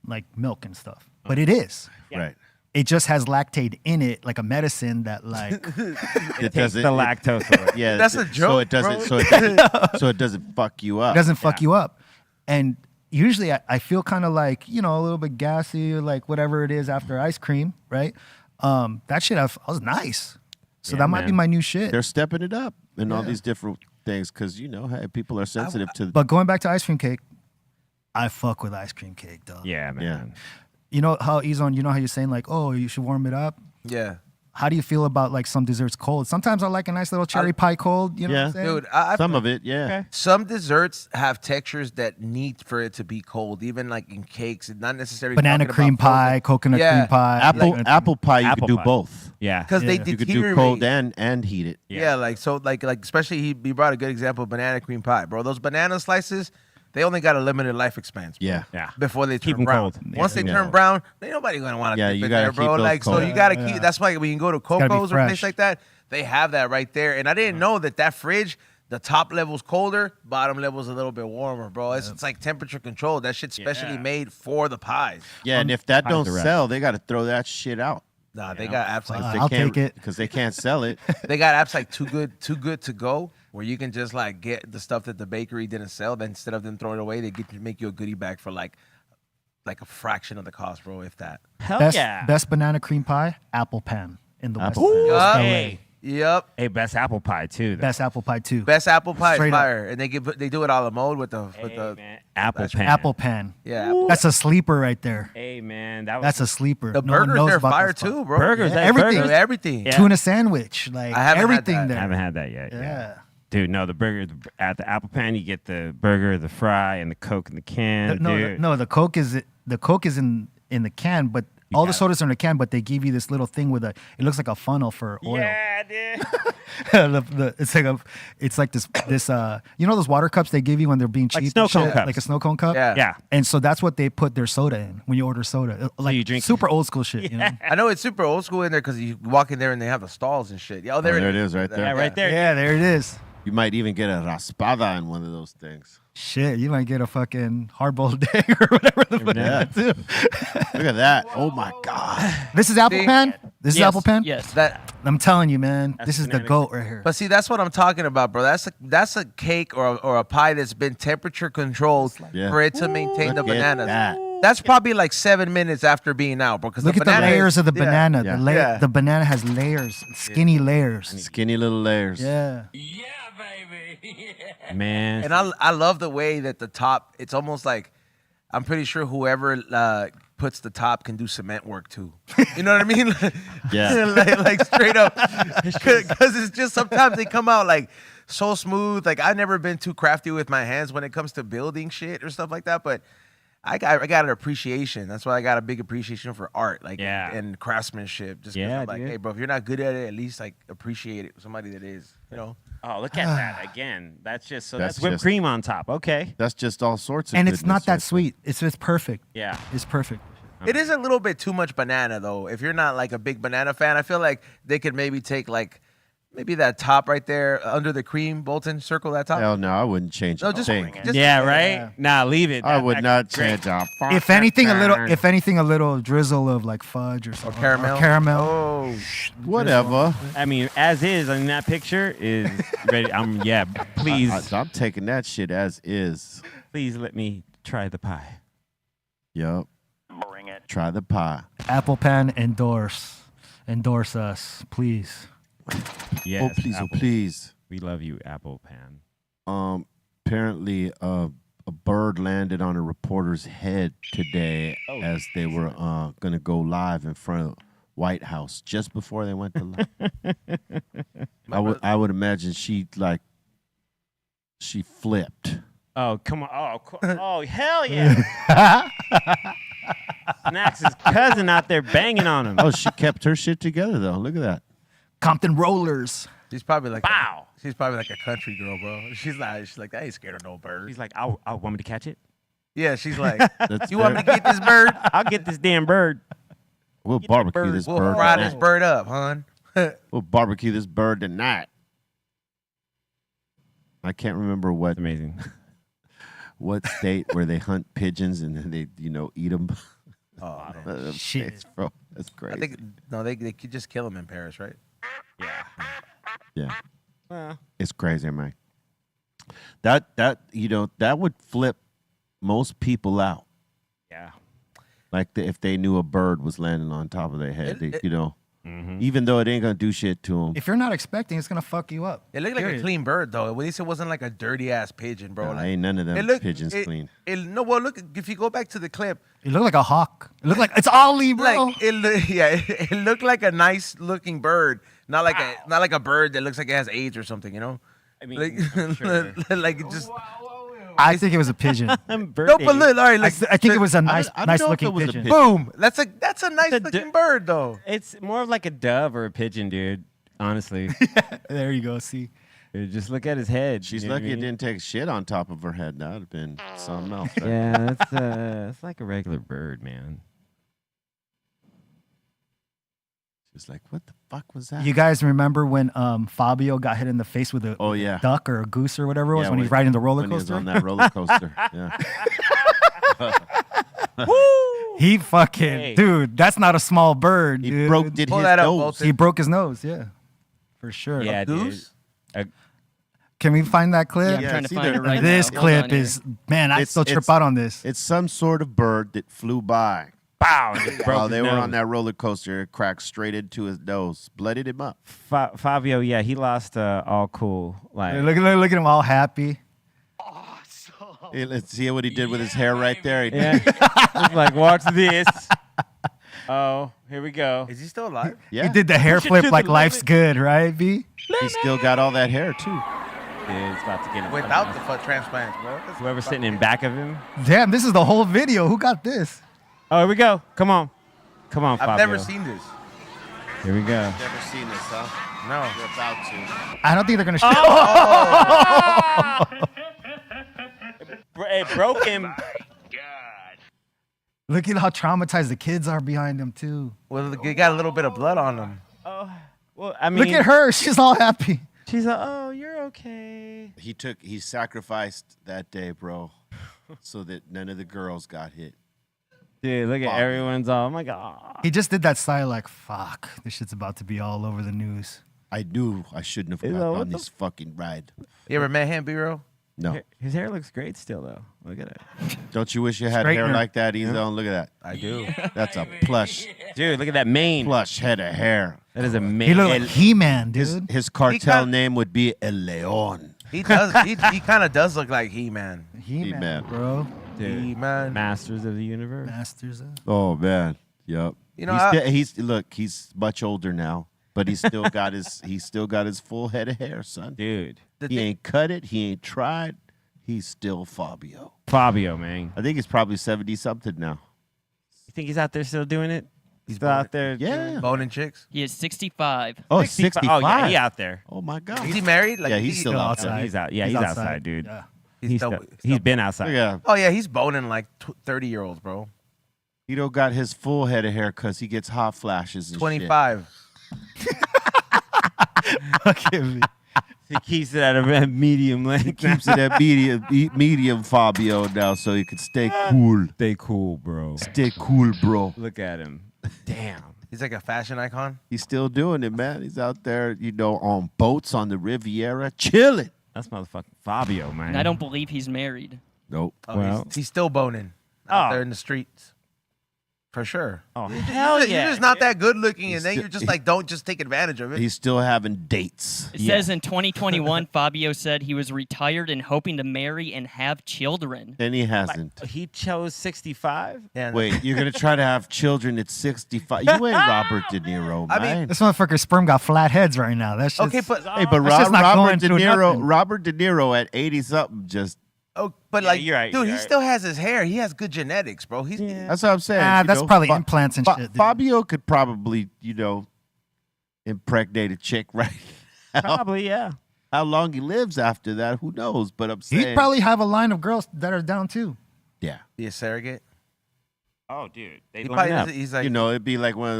like milk and stuff. But it is. Right. It just has lactate in it, like a medicine that like It Takes the lactose away. Yeah. That's a so joke, it doesn't. bro. So it doesn't fuck you up. doesn't fuck you up. And usually I feel kind of like, a little bit gassy or like whatever it is after ice cream, right? That shit I was nice. So Yeah, that might be man. my new shit. They're stepping it up and all these different things because hey, people are sensitive to. But going back to ice cream cake, I fuck with ice cream cake, dog. Yeah, man. You know how Ezon, how you're saying like, oh, you should warm it up? Yeah, How do you feel about like some desserts cold? Sometimes I like a nice little cherry pie cold. You know what I'm saying? dude. I Some of it, yeah. Some desserts have textures that need for it to be cold, even like in cakes. It's not necessarily Banana talking about cream pie, frozen. coconut Yeah. cream pie. Apple pie, you Apple could do pie. both. Yeah. because they Yeah. You could deteriorate. do cold and heat it. Yeah, like so, like especially he brought a good example of banana cream pie, bro. Those banana slices, they only got a limited life expanse. Bro, Yeah. Yeah. before they Keep turn 'em brown. cold. Once they Yeah. turn brown, ain't nobody gonna want to Yeah, dip you in gotta there, keep bro. those Like so, cold. you gotta Yeah. keep. That's why when you go to gotta be Coco's or a place fresh. like that, they have that right there. And I didn't know that fridge the top level's colder, bottom level's a little bit warmer, bro. It's like temperature controlled. That shit's specially made for the pies. Yeah, and if that pies don't are sell, they got to throw that shit out. Nah, they got apps like I'll take it. Because they can't sell it. they got apps like too good to go, where you can just like get the stuff that the bakery didn't sell. Then instead of them throwing it away, they make you a goodie bag for like a fraction of the cost, bro. If that. Hell Best, yeah. best banana cream pie, apple pan in the West. Apple pan. LA. Hey. Yep. Hey, best apple pie too. Though. Best apple pie too. Best apple pie is Straight up. fire, and they do it a la mode with the Man. Apple pan. Apple pan. yeah. Apple. That's a sleeper right there. Hey man, that was That's a sleeper. The No one burgers knows they're about fire this spot. too, bro. burgers. Yeah, that everything. burgers- Everything. Yeah. Tuna sandwich, like I haven't had everything that. there. I haven't had that yet. Yeah. Dude, no, the burger at the apple pan, you get the burger, the fry, and the Coke in the can. Dude. No, the Coke is in the can, but all the sodas are in the can, but they give you this little thing with it looks like a funnel for oil. Yeah, dude. It's like this you know those water cups they give you when they're being cheap, Like snow and shit? cone cups. like a snow cone cup. Yeah. Yeah. And so that's what they put their soda in when you order soda. Like you drink- super old school shit. You know? I know it's super old school in there because you walk in there and they have the stalls and shit. Yeah, There it is right there. Yeah, right there. Yeah, there it is. You might even get a raspada in one of those things. Shit, you might get a fucking hard-boiled egg or whatever the fuck Yeah. that too. Look at that. Oh, my God. This is apple See? pan? This is Yes, apple pan? Yes. That, I'm telling you, man. That's This is the banana goat right here. but see, that's what I'm talking about, bro. That's a cake or a pie that's been temperature controlled Yeah. for it to maintain the Look at bananas. that. That's probably like 7 minutes after being out, bro. Because Look at the banana layers of the yeah. banana. Yeah. Yeah. The banana has layers, skinny layers. Skinny little layers. Yeah. Man. And I love the way that the top. It's almost like I'm pretty sure whoever puts the top can do cement work too. You know what I mean? Yeah. like straight up, because it's just sometimes they come out like so smooth. Like I've never been too crafty with my hands when it comes to building shit or stuff like that, but. I got an appreciation. That's why I got a big appreciation for art, like and craftsmanship. Just 'cause Yeah, I'm like, dude. hey, bro, if you're not good at it, at least like appreciate it. Somebody that is, you know. Oh, look at that again. That's just That's whipped just- cream on top. Okay. That's just all sorts of And it's goodness not that right sweet. It's perfect. Yeah. It's perfect. It is a little bit too much banana though. If you're not like a big banana fan, I feel like they could maybe take like maybe that top right there under the cream, Bolton, circle that top. there. Hell no, I wouldn't change No, a just- thing. just- Yeah, right? Nah, leave it. I That- would that- not great. change a If anything, a little drizzle of like fudge or something. caramel. Or caramel. Oh, Whatever. I mean, as is, I mean, that picture is ready. Please, I'm taking that shit as is. please let me try the pie. Yup. Bring it. Try the pie. Apple pan endorse us, please. Yes, Oh, please, Apple. oh, please. We love you, Apple Pan. Apparently, a bird landed on a reporter's head today Oh, as they were going to go live in front of White House just before they went to live. I would imagine she flipped. Oh, come on. Oh, hell yeah. Snacks' cousin out there banging on him. Oh, she kept her shit together though. Look at that. Compton Rollers. she's probably like Wow. she's probably like a country girl, bro. She's like I ain't scared of no bird. He's like, I'll want me to catch it? Yeah, she's like, That's you want me to get this bird? I'll get this damn bird. We'll barbecue bird. this We'll bird. fry this tonight. bird up, hon. We'll barbecue this bird tonight. I can't remember It's amazing. what state where they hunt pigeons and then they eat them. Oh, man. Shit. Bro, that's crazy. I think no, they could just kill him in Paris, right? Yeah. Well, It's crazy, man. That would flip most people out. yeah. Like if they knew a bird was landing on top of their head, Mhm. even though it ain't gonna do shit to them. If you're not expecting, it's gonna fuck you up. It looked like a Period. clean bird though. At least it wasn't like a dirty ass pigeon, bro. Like, ain't none of them pigeons clean. No, well, look if you go back to the clip, It looked like a hawk. It looked like it's Ollie, bro. like it looked like a nice looking bird, not like a bird that looks like it has AIDS or something, you know? I mean, Like, I'm sure. like it just I think it was a pigeon. no, but look, all right, I, like, I think it was a nice, I don't nice know if looking it was a pigeon. pigeon. boom. That's a nice The looking bird though. It's more of like a dove or a pigeon, dude. Honestly. There you go. See, Dude, just look at his head. She's you know what lucky I it mean? didn't take shit on top of her head. That would have been something else. Right? Yeah, it's like a regular bird, man. Just like, what the fuck was that? You guys remember when Fabio got hit in the face with a, with a duck or a goose or whatever it was when he's riding the roller coaster? When he was on that roller coaster. Yeah. He fucking dude, that's not a small bird. He dude. did his nose. He broke his nose. Yeah, for sure. Yeah, dude. Can we find that clip? Yeah, I'm trying to find it right This now. clip is man. I still trip out on this. It's some sort of bird that flew by. Bow. While they were on that roller coaster, it cracked straight into his nose, blooded him up. Fabio, yeah, he lost all cool. Like, Look at him all happy. Hey, let's see what he did with his hair right there. yeah. It's like, watch this. Oh, here we go. Is he still alive? Yeah. He did the hair Push it flip to like the life's limit. good, right, B? He still got all that hair too. Yeah, it's about to get him. Without the foot transplant, bro. Whoever's sitting in back of him. Damn, this is the whole video. Who got this? Oh, here we go. Come on. Come on, Fabio. I've never seen this. Here we go. Never seen this, huh? No. You're about to. I don't think they're gonna show. It broke him. Look at how traumatized the kids are behind him too. Well, they got a little bit of blood on them. Oh, well, I mean, Look at her. She's all happy. She's like, oh, you're okay. He sacrificed that day, bro, so that none of the girls got hit. Dude, look at Fabio. everyone's all, oh my God. He just did that sigh like, fuck, this shit's about to be all over the news. I knew I shouldn't have Is got that what on the this fucking ride. You ever met him, B-Roll? No. His hair looks great still, though. Look at it. Don't you wish you had hair Straightener. like that, Ezone? Look at that. I do. That's a plush Dude, look at that mane. head of hair. That is a He mane. looked like He-Man, dude. His cartel kinda- name would be El Leon. He does. He kind of does look like He-Man. He-Man, He-Man. bro. Dude, He-Man. Masters of the Universe. Masters of... Oh man, yep. You know, he's much older now, but he's still got his full head of hair, son. Dude. He ain't cut it. He ain't tried. He's still Fabio. Fabio, man. I think he's probably 70 something now. You think he's out there still doing it? He's still out there? Yeah. Boning chicks. He is 65. Oh, 65. 65. Oh, yeah, he out there. Oh my God. Is he married? Like, Yeah, he's still out outside. there. He's out. Yeah, he's outside, dude. Yeah. He's still- he's been outside. Yeah. Oh yeah, he's boning like 30-years, bro. He don't got his full head of hair because he gets hot flashes and 25. Look at me. He keeps it at a medium length. He keeps it at medium Fabio now so he can stay cool. Stay cool, bro. Stay cool, bro. Look at him. Damn. He's like a fashion icon. He's still doing it, man. He's out there, on boats on the Riviera, chilling. That's motherfucking Fabio, man. And I don't believe he's married. Nope. Oh, Well- he's still boning out Oh. there in the streets. For sure. Oh, hell yeah. You're just not that good looking, He's and then still- you're just like, don't just take advantage of it. He's still having dates. It Yeah. says in 2021, Fabio said he was retired and hoping to marry and have children. And he hasn't. He chose 65? Yeah, Wait, you're going to try to have children at 65? You ain't Robert De Niro, I mean, man. This motherfucker's sperm got flat heads right now. That's just... okay, but Hey, but That's just not Robert going De through Niro, nothing. Robert De Niro at 80-something just... Yeah, like, you're right, dude, you're he right. still has his hair. He has good genetics, bro. He's That's what I'm saying. Nah, you that's know. probably implants and shit, dude. Fabio could probably, impregnate a chick right now. Probably, yeah. How long he lives after that, who knows? But I'm saying... He'd probably have a line of girls that are down too. Yeah. be a surrogate. Oh, dude. They He line probably up. he's like, It'd be like one of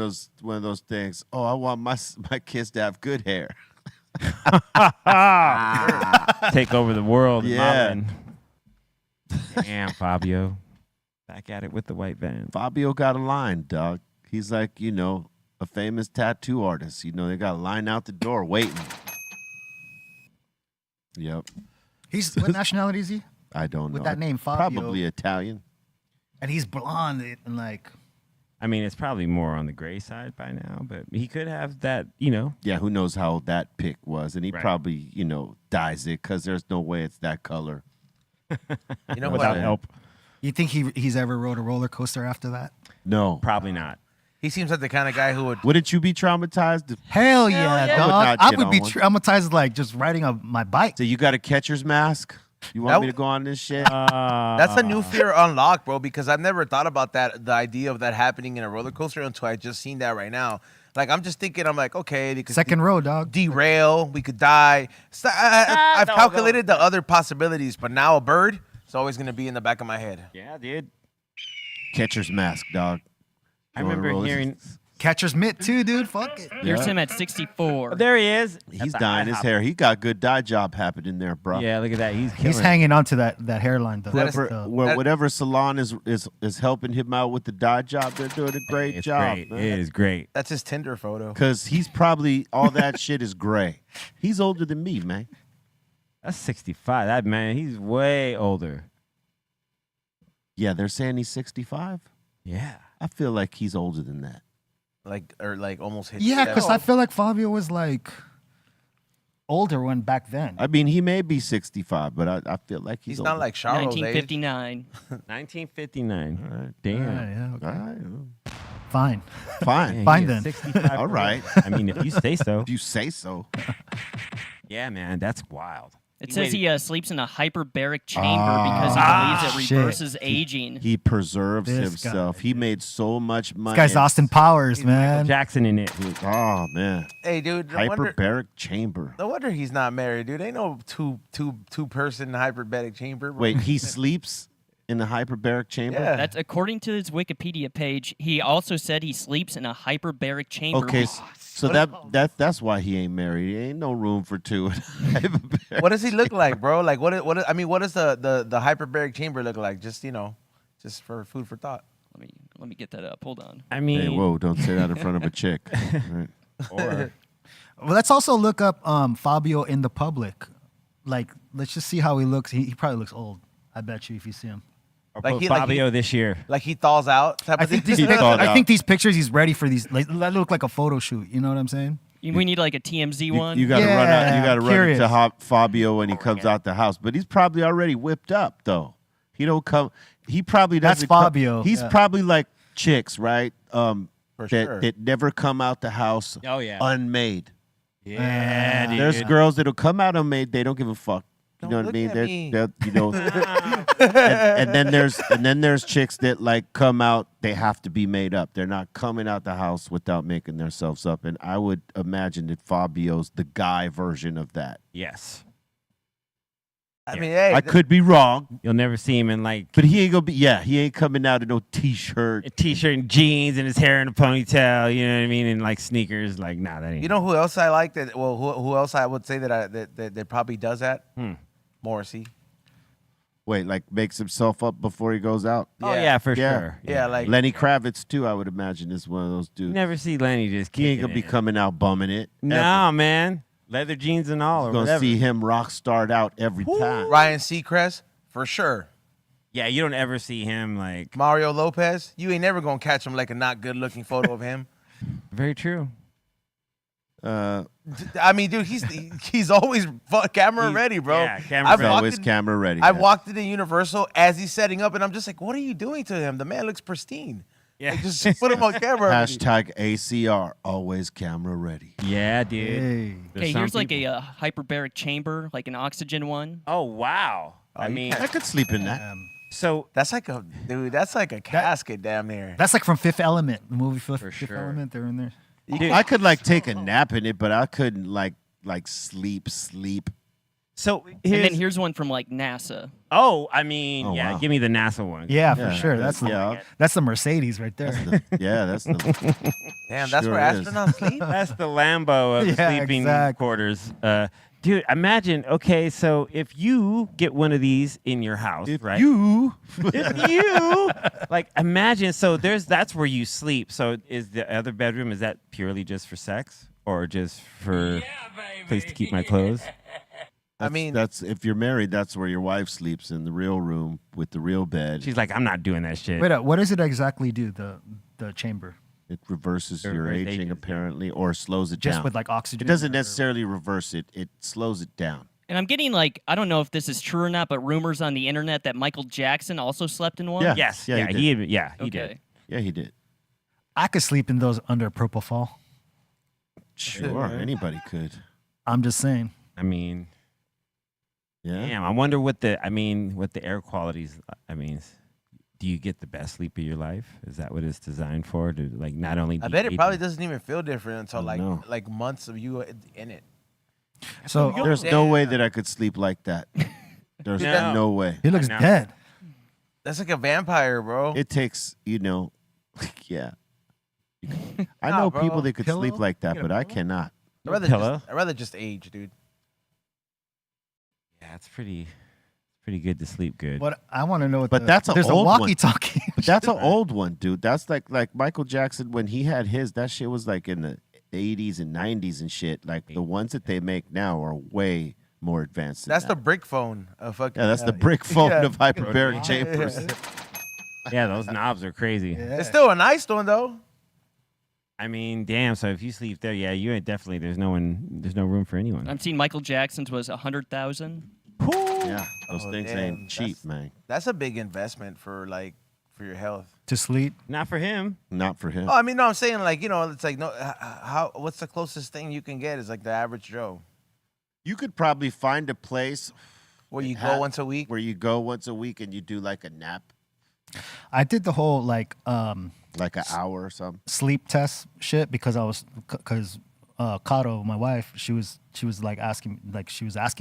those things. Oh, I want my kids to have good hair. Take over the world. and Yeah. modeling. Damn, Fabio. Back at it with the white van. Fabio got a line, dog. He's like, a famous tattoo artist. They got a line out the door waiting. Yep. What nationality is he? I don't know. With that name, Fabio. Probably Italian. And he's blonde and like... I mean, it's probably more on the gray side by now, but he could have that, Yeah, who knows how that pick was. And he Right. probably, dyes it because there's no way it's that color. you know without what? help. You think he's ever rode a roller coaster after that? No. Probably not. He seems like the kind of guy who would. Wouldn't you be traumatized? Hell yeah, yeah. dog. I would not I get would be on one. traumatized like just riding my bike. So you got a catcher's mask? You want That me to go on this shit? That's a new fear unlocked, bro. Because I've never thought about that, the idea of that happening in a roller coaster until I just seen that right now. Like I'm just thinking, I'm like, okay, they could Second row, dog. derail, we could die. So I've no, calculated the other possibilities, but now a bird is always gonna be in the back of my head. Yeah, dude. Catcher's mask, dog. I You wanna remember roll this? hearing Catcher's mitt too, dude. Fuck it. Here's Yeah. him at 64. There he is. He's At the dyeing his IHOP. hair. He got good dye job happening there, bro. Yeah, look at that. He's He's killing it. hanging on to that hairline though. Whoever, That's, whatever salon is helping him out with the dye job, they're doing a great It's job, great. man. It is great. That's his Tinder photo. Because he's probably, all that shit is gray. He's older than me, man. That's 65. That man, he's way older. Yeah, they're saying he's 65. Yeah. I feel like he's older than that. Like almost hit. yeah, because I 70. feel like Fabio was like older when back then. I mean, he may be 65, but I feel like he's He's older. not like Charles. 1959. 1959. All right. Damn. Yeah, okay. All right. Fine. Fine. Yeah, Fine he is then. 65. All right. I mean, if you say so. If you say so. Yeah, man, that's wild. It He says waited- he sleeps in a hyperbaric chamber because he believes it shit. reverses aging. He preserves This himself. guy, He made so much money. This guy's Austin Powers, man. Jackson in it. Oh, man. Hey, dude. No wonder, Hyperbaric chamber. no wonder he's not married, dude. Ain't no two person hyperbaric chamber. Bro. Wait, he sleeps in the hyperbaric chamber? Yeah. That's according to his Wikipedia page. He also said he sleeps in a hyperbaric chamber. Okay, so that's why he ain't married. He ain't no room for two. What does he look like, bro? Like what does the hyperbaric chamber look like? Just just for food for thought. Let me get that up. Hold on. I mean, Hey, whoa, don't say that in front of a chick. Right. or Well, let's also look up Fabio in the public. Like, let's just see how he looks. He probably looks old. I bet you if you see him. Like put he- Fabio this year. Like he thaws out type I of thing. think these, He thawed I out. think these pictures he's ready for these. Like, that look like a photo shoot. You know what I'm saying? We need like a TMZ one. You got to run out. You got to run Curious. into Fabio when he comes out the house. But he's probably already whipped up though. He don't come. He probably That's doesn't. come- Fabio, He's yeah. probably like chicks, right? For that sure. that never come out the house. Oh, yeah. Unmade. Yeah, dude. There's girls that'll come out unmade. They don't give a fuck. You Don't know what I look mean? at They're, me. you know, and then there's chicks that like come out. They have to be made up. They're not coming out the house without making themselves up. And I would imagine that Fabio's the guy version of that. Yes. I mean, hey, I could be wrong, You'll never see him in like but he ain't gonna be. Yeah, he ain't coming out in no t-shirt. a t-shirt and jeans and his hair in a ponytail. You know what I mean? And like sneakers. Like, nah, that ain't. you know who else I like that? Well, who else I would say that probably does that? Morrissey. Wait, like makes himself up before he goes out. Oh yeah, for Yeah. sure. Yeah, like Lenny Kravitz too. I would imagine is one of those You dudes. never see Lenny just. He ain't kicking gonna be it. coming out bumming it. No, man. Leather jeans and all, or Gonna whatever. see him rock starred out every time. Ryan Seacrest for sure. Yeah, you don't ever see him like. Mario Lopez. You ain't never gonna catch him like a not good looking photo of him. Very true. I mean, dude, he's always camera ready, bro. yeah, camera I've ready. walked Always in- camera ready. I yeah. walked into Universal as he's setting up, and I'm just like, what are you doing to him? The man looks pristine. Yeah. Like, just put him on camera. Hashtag ACR, always camera ready. Yeah, dude. Hey. There's Okay, some here's like people- a hyperbaric chamber, like an oxygen one. Oh wow. I mean, I could sleep in that. so That's like a casket damn near. That's like from Fifth Element, the movie Fifth sure. Element. They're in there. I could like take a nap in it, but I couldn't like sleep. so And then here's, here's one from like NASA. oh, I mean, Oh, yeah, wow. give me the NASA one. Yeah, Yeah, for sure. That's yeah. that's the Mercedes right there. Yeah, that's the. Damn, that's Sure where is. astronauts sleep. That's the Lambo of the Yeah, sleeping exactly. quarters. Dude, imagine. Okay, so if you get one of these in your house, right? If you like, imagine. So that's where you sleep. So is the other bedroom? Is that purely just for sex, or just for place to keep my clothes? I mean, that's if you're married, that's where your wife sleeps in the real room with the real bed. She's like, I'm not doing that shit. Wait, what does it exactly do? The chamber, It reverses It your reverses aging ages, yeah. apparently, or slows it just down. with like It oxygen. doesn't or- necessarily reverse it; it slows it down. And I'm getting like, I don't know if this is true or not, but rumors on the internet that Michael Jackson also slept in one. Yeah. Yes. Yeah, Yeah. he He did. Okay. Did. Yeah, he did. I could sleep in those under Purple Fall. Sure, anybody could. I'm just saying. I mean, Yeah. damn. I wonder what the air qualities. I mean, do you get the best sleep of your life? Is that what it's designed for? To like not only. I be bet it able- probably doesn't even feel different until I know. like months of you in it. So There's no way that I could sleep like that. There's No. no way. he looks I know. dead. That's like a vampire, bro. It takes, yeah. I Nah, know bro. people that could sleep Pillow? like that, You get a but I pillow? cannot. Pillow? I'd rather just age, dude. Yeah, it's pretty good to sleep good. What I want to know, what But that's an there's old a one. walkie-talkie. But that's an old one, dude. That's like Michael Jackson when he had his. That shit was like in the 80s and 90s and shit. Like the ones that they make now are way more advanced. Than That's that. the brick phone. Fucking, Yeah, that's the brick phone yeah. of hyperbaric chambers. Yeah, those knobs are crazy. It's still a nice one though. I mean, damn. So if you sleep there, yeah, you ain't definitely. There's no room for anyone. I'm seeing Michael Jackson's was 100,000. Yeah, those Oh, things damn, ain't cheap, that's- man. That's a big investment for your health. to sleep. Not for him. Not for him. Oh, I mean, no, I'm saying like it's like no, how what's the closest thing you can get is like the average Joe, You could probably find a place where you Ha- go once a week. where you go once a week and you do like a nap, I did the whole like like an hour or something. sleep test shit because Kato, my wife, she was like asking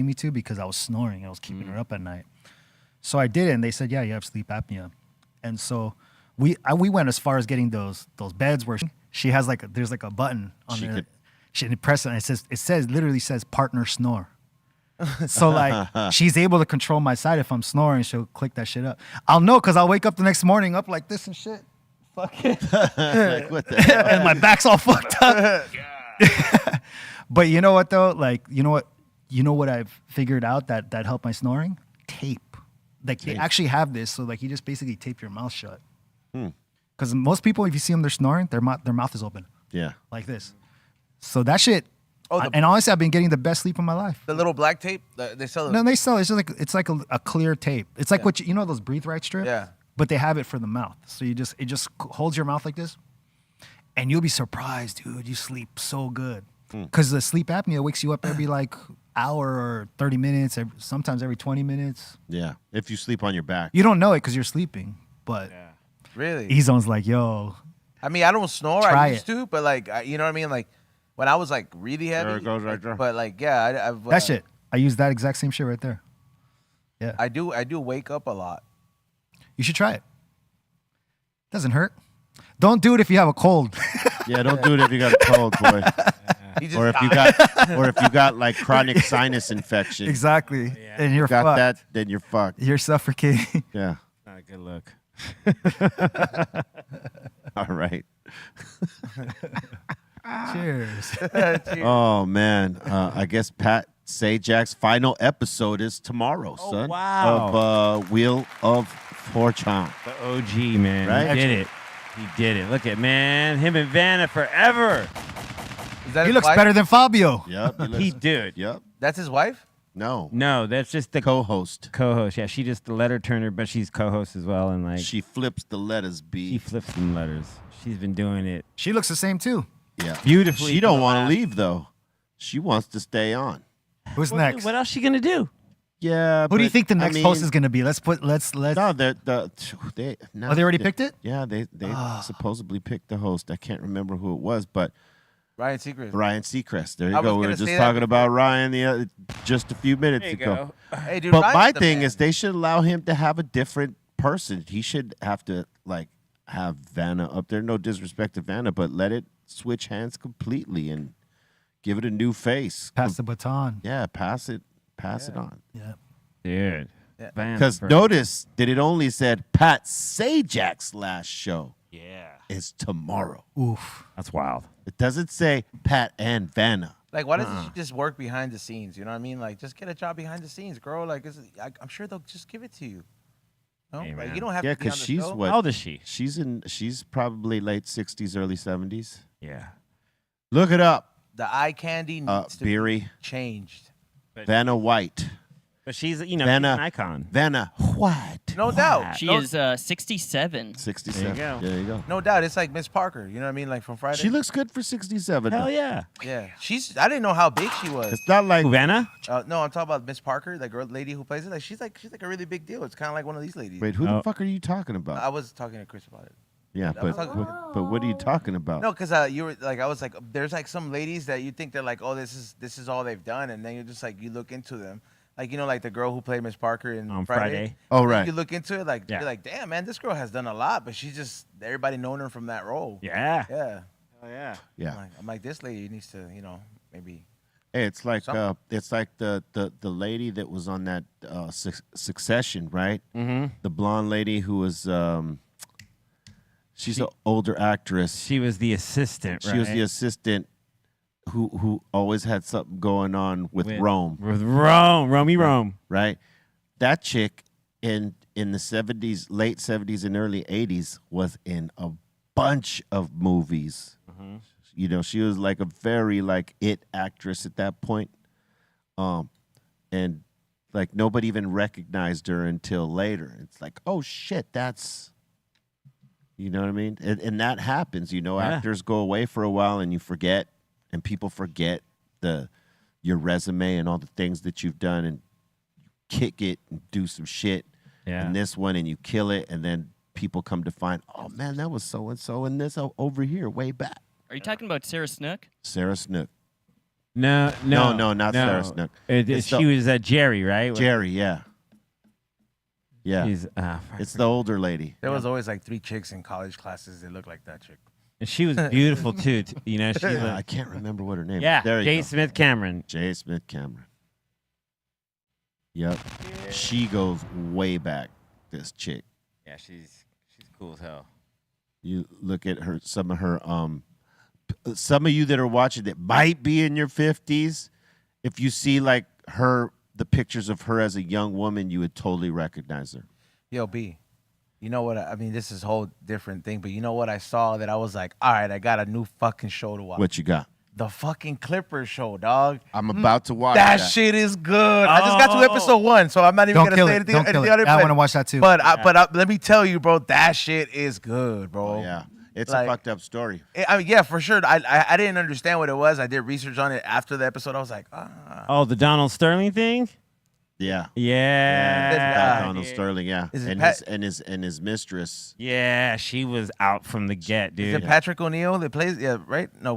me to because I was snoring. I was keeping her up at night. So I did it, and they said, yeah, you have sleep apnea. And so we went as far as getting those beds where she has there's like a button on She there. could- She press it, and it literally says partner snore. So like she's able to control my side. If I'm snoring, she'll click that shit up. I'll know because I'll wake up the next morning up like this and shit. Fuck it. Like what the hell? And my back's all fucked up. But you know what though? Like you know what I've figured out that helped my snoring? Tape. Like they actually have this, so like you just basically tape your mouth shut. Because most people, if you see them, they're snoring, their mouth is open Yeah. like this. So that shit. Oh, And honestly, I've been getting the best sleep of my life. The little black tape they sell. No, they sell it's just like it's like a clear tape. It's like what you know those breathe right strips. Yeah. But they have it for the mouth, so it just holds your mouth like this, and you'll be surprised, dude. You sleep so good because the sleep apnea wakes you up every like hour or 30 minutes, sometimes every 20 minutes. Yeah. If you sleep on your back. You don't know it because you're sleeping, but Really? E-Zone's like, yo, I mean, I don't snore. Try I used to, but like, you know what I mean? Like, when I was like really heavy. There it goes right there. But like, yeah, I've that shit. I use that exact same shit right there. Yeah, I do wake up a lot. you should try it. Doesn't hurt. Don't do it if you have a cold. Yeah, don't do it if you got a cold, boy. He just or if you got like chronic sinus infection. Exactly. And you're Got fucked. that, then you're fucked. You're suffocating. Yeah. Not a good look. All right. Cheers. Oh man. I guess Pat Sajak's final episode is tomorrow, son. wow. Of Wheel of Fortune. The OG, man. Right? He did it. He did it. Look at, man. Him and Vanna forever. Is that He his looks wife? better than Fabio. Yep. He did. Yep. That's his wife. No. No, that's just the Co-host. co-host. Yeah, she just the letter turner, but she's co-host as well. And like, She flips the letters she B. flips them letters. She's been doing it She looks the same too. Yeah. beautifully. She for don't the want to last- leave though. She wants to stay on. Who's Well, next? What else she gonna do? Yeah. Who do you but, think the I next host mean, is going to be? Let's. No, they. No, Oh, they already picked it? Yeah, they supposedly picked the host. I can't remember who it was, but Ryan Seacrest. Ryan Seacrest. There you I was go. We were gonna just say talking that. about Ryan just a few minutes There you ago. go. Hey, dude. But Ryan's my the thing man. is, they should allow him to have a different person. He should have to like have Vanna up there. No disrespect to Vanna, but let it switch hands completely and give it a new face. Pass the baton. Yeah, pass it on. Yeah. Dude. Yeah. Vanna Because for- notice that it only said Pat Sajak's last show Yeah. is tomorrow. Oof. That's wild. It doesn't say Pat and Vanna. Like, why doesn't she just work behind the scenes? You know what I mean? Like, just get a job behind the scenes, girl. Like, I'm sure they'll just give it to you. No, Hey, like, man. you don't have Yeah, to be on because the she's show. what? How old is she? She's probably late 60s, early 70s. Yeah. Look it up. The eye candy needs to Beery, be changed. Vanna White. But she's, you know, Vanna, she's an icon. Vanna White. No doubt. She no, is 67. 67. There you go. There you go. No doubt. It's like Miss Parker. You know what I mean? Like from Friday. She looks good for 67. Hell though. yeah. Yeah. I didn't know how big she was. It's not like Who, Vanna? No, I'm talking about Miss Parker, the girl, lady who plays it. Like she's like a really big deal. It's kind of like one of these ladies. wait, who Oh. the fuck are you talking about? I was talking to Chris about it. yeah, I was but talking- but what are you talking about? No, because you were like, I was like, there's like some ladies that you think they're like, oh, this is all they've done, and then you're just like, you look into them, like you know, like the girl who played Miss Parker in On Friday. Oh, And right. You look into it, like Yeah. you're like, damn man, this girl has done a lot, but she's just everybody known her from that role. Yeah. Yeah. Oh yeah. Yeah. I'm like, this lady needs to, maybe. Hey, it's like Something. the lady that was on that Succession, right? Mm-hmm. The blonde lady who was she's an older actress. She was the assistant, right? She was the assistant who always had something going on with Rome, With Rome. right? That chick in the 70s, late 70s and early 80s was in a bunch of movies. Mm-hmm. You know, she was like a very like it actress at that point. And like nobody even recognized her until later. It's like, oh shit, that's, you know what I mean? And that happens, Yeah. actors go away for a while and you forget, and people forget your resume and all the things that you've done, and kick it and do some shit. Yeah. In this one, and you kill it, and then people come to find, oh man, that was so and so in this over here way back. Are you talking about Sarah Snook? Sarah Snook. No, not Sarah Snook. It's She was Jerry, right? Jerry, yeah. Yeah. She's, It's the older lady. There was always like 3 chicks in college classes that looked like that chick. and she was beautiful too. You know, she I looked, can't remember what her name is. yeah, There you J. go. Smith Cameron. J. Smith Cameron. Yep. She goes way back, this chick. Yeah, she's cool as hell. You look at her, some of you that are watching that might be in your 50s, if you see like the pictures of her as a young woman, you would totally recognize her. Yo, B, you know what? I mean, this is a whole different thing, but you know what I saw that I was like, all right, I got a new fucking show to watch. What you got? The fucking Clippers show, dog. I'm about to watch That shit is good. I just got to episode 1, so I'm not even Don't gonna kill say it. anything. Don't kill it. Other, I want to watch that too. But let me tell you, bro, that shit is good, bro. Oh, yeah. It's Like- a fucked up story. I mean, yeah, for sure. I didn't understand what it was. I did research on it after the episode. I was like, Oh, the Donald Sterling thing. Yeah. Yeah, Donald Sterling, yeah. Is it And his mistress. yeah, she was out from the get, is dude. it Patrick O'Neal that plays? Yeah, right? No,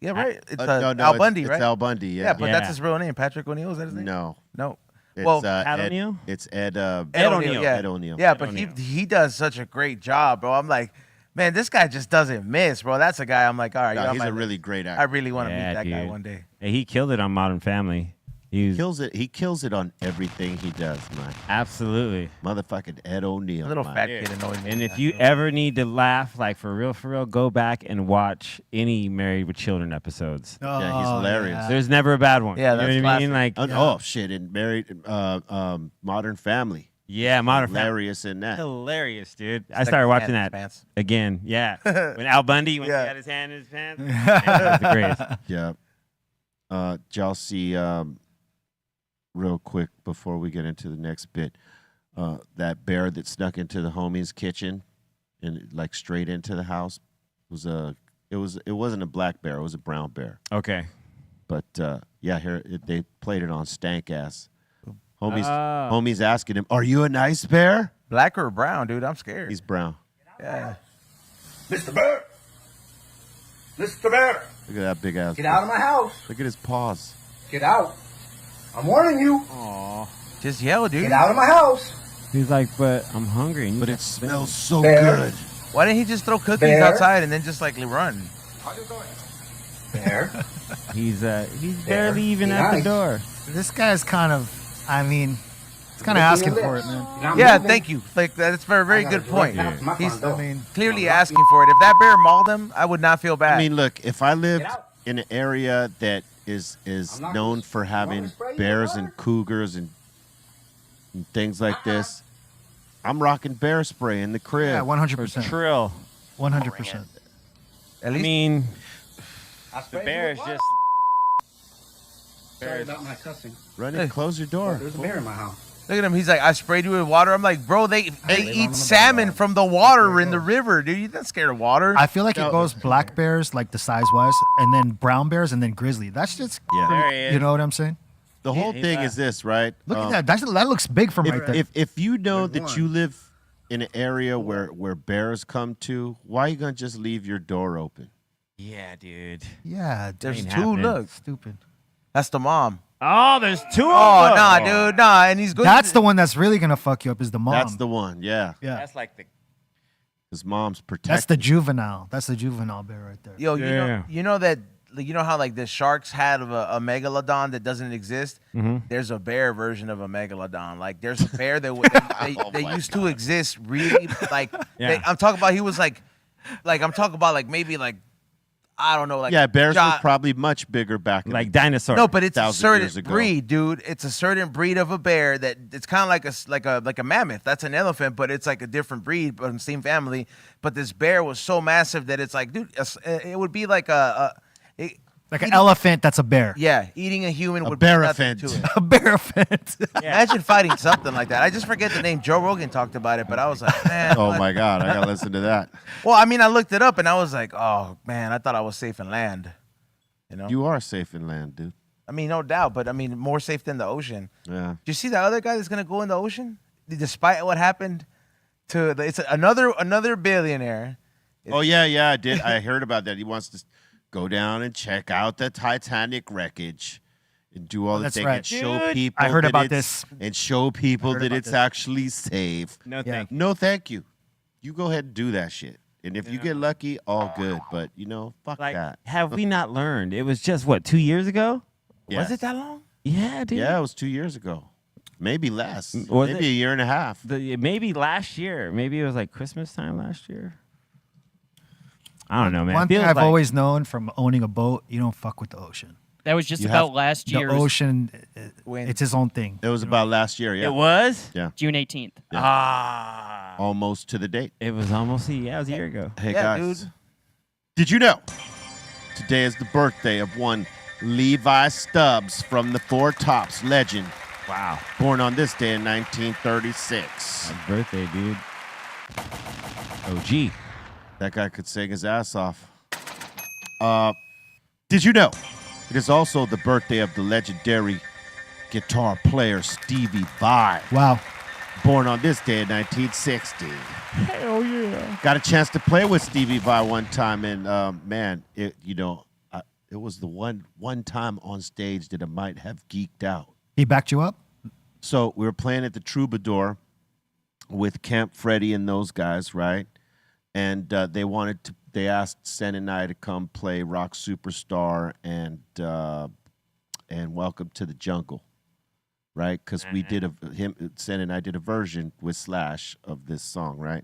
yeah, right. It's No, Al Bundy, it's right? Al Bundy, yeah. Yeah, but Yeah. that's his real name. Patrick O'Neal, is that his name? No. No. It's, Well, Ed O'Neill? It's Ed O'Neill. Yeah. Ed O'Neill. Yeah, Ed but O'Neill. he does such a great job, bro. I'm like, man, this guy just doesn't miss, bro. That's a guy I'm like, all right, No, you're on he's my a list. really great I actor. really want to Yeah, meet that guy dude. one day. Hey, he killed it on Modern Family. He Kills it. He kills it on everything he does, man. absolutely. Motherfucking Ed O'Neill. A little man. fat kid annoying me. And if you ever need to laugh, like for real, go back and watch any Married with Children episodes. Yeah, he's hilarious. There's never a bad one. Yeah, you know that's what I mean? Like, Oh shit! And married, Modern Family. yeah, Modern Family. Hilarious in that. Hilarious, dude. I Stuck started his watching hand in that his pants. again. Yeah, when Al Bundy when Yeah. he had his hand in his pants. Man, that was the greatest. Yeah. Did y'all see real quick before we get into the next bit? That bear that snuck into the homie's kitchen and like straight into the house it wasn't a black bear, it was a brown bear. Okay. But they played it on Stank Ass. Homie's Oh. homie's asking him, "Are you a nice bear?" Black or brown, dude? I'm scared. He's brown. Yeah. Mr. Bear! Mr. Bear! Look at that big ass. Get out of my house! Look at his paws. Get out! I'm warning you! Just yell, dude. Get out of my house! He's like, but I'm hungry. And But it smells so Bear. good. Why didn't he just throw cookies Bear. outside and then just like run? Bear. he's barely even Be at the nice. door. This guy's kind of, I mean, he's kind of asking for it, man. Yeah, thank you. Like that's a very good point. He's I mean, clearly asking for it. If that bear mauled him, I would not feel bad. I mean, look, if I lived in an area that is known for having bears and cougars and things like this, I'm rocking bear spray in the crib. yeah, 100%. Trill. 100%. at I least mean, the bear is just. Sorry about my cussing. Run it, close your door. There's a bear in my house. look at him. He's like, I sprayed you with water. I'm like, bro, they eat salmon from the water in the river, dude. You're not scared of water. I feel like it goes black bears, like the size-wise, and then brown bears, and then grizzly. That's just, Yeah. There he is. you know what I'm saying? The whole He's thing back. is this, right? Look at that. That looks big from right there. If you know There's that one. you live in an area where bears come to, why are you gonna just leave your door open? Yeah, dude. yeah, dude. There's ain't two. happening. Look, Stupid. that's the mom. Oh, there's two Oh, of them. nah, dude, nah. And he's good. That's the one that's really gonna fuck you up. Is the mom? That's the one, yeah. Yeah. That's like the. His mom's protecting. That's the juvenile. That's the juvenile bear right there. Yo, Yeah. you know that you know how like the sharks had a megalodon that doesn't exist. There's a bear version of a megalodon. Like there's a bear that they used to exist. Really, like I'm talking about. He was like I'm talking about like maybe like I don't know. Like yeah, bears were probably much bigger back in Like dinosaurs. no, but it's a 1,000 years certain ago. breed, dude. It's a certain breed of a bear that it's kind of like a mammoth. That's an elephant, but it's like a different breed, but in the same family. But this bear was so massive that it's like, dude, it would be like Like an elephant that's a bear. yeah, eating a human A would be nothing bear-ophant. to it. A bear offense. Imagine fighting something like that. I just forget the name. Joe Rogan talked about it, but I was like, man. Oh my God, I gotta listen to that. Well, I mean, I looked it up and I was like, oh man, I thought I was safe in land. You know? You are safe in land, dude. I mean, no doubt, but I mean, more safe than the ocean. Yeah. Do you see that other guy that's gonna go in the ocean, despite what happened to it's another billionaire. Oh yeah, I did. I heard about that. He wants to go down and check out the Titanic wreckage and do all the That's thing right. and show Dude, people. I heard that about it's- this. And show people heard that about it's this. actually safe. No, Yeah. thank you. No, thank you. You go ahead and do that shit. And if you get lucky, all good. But fuck Like, that. have we not learned? It was just what 2 years ago. Yeah. Was it that long? Yeah, dude. Yeah, it was 2 years ago. Maybe less. Was Maybe it? a year and a half. Maybe last year. Maybe it was like Christmas time last year. I don't know, man. One thing Feels I've like- always known from owning a boat, you don't fuck with the ocean. That was just You about have- last The year's ocean, When- it's his own thing. It was about last year, yeah. It was. June 18th. Yeah. Ah. Almost to the date. It was almost it was a year ago. Hey Yeah, guys. dude. Did you know today is the birthday of one Levi Stubbs from the Four Tops legend, Wow. born on this day in 1936. Happy birthday, dude. OG. That guy could sing his ass off. Did you know it is also the birthday of the legendary guitar player Stevie Vai, Wow. born on this day in 1960? Hell yeah. Got a chance to play with Stevie Vai one time, and man, it was the one time on stage that I might have geeked out. He backed you up? So we were playing at the Troubadour with Kemp, Freddie, and those guys, right? And they asked Sen and I to come play Rock Superstar and Welcome to the Jungle, right? Because we did Sen and I did a version with Slash of this song, right?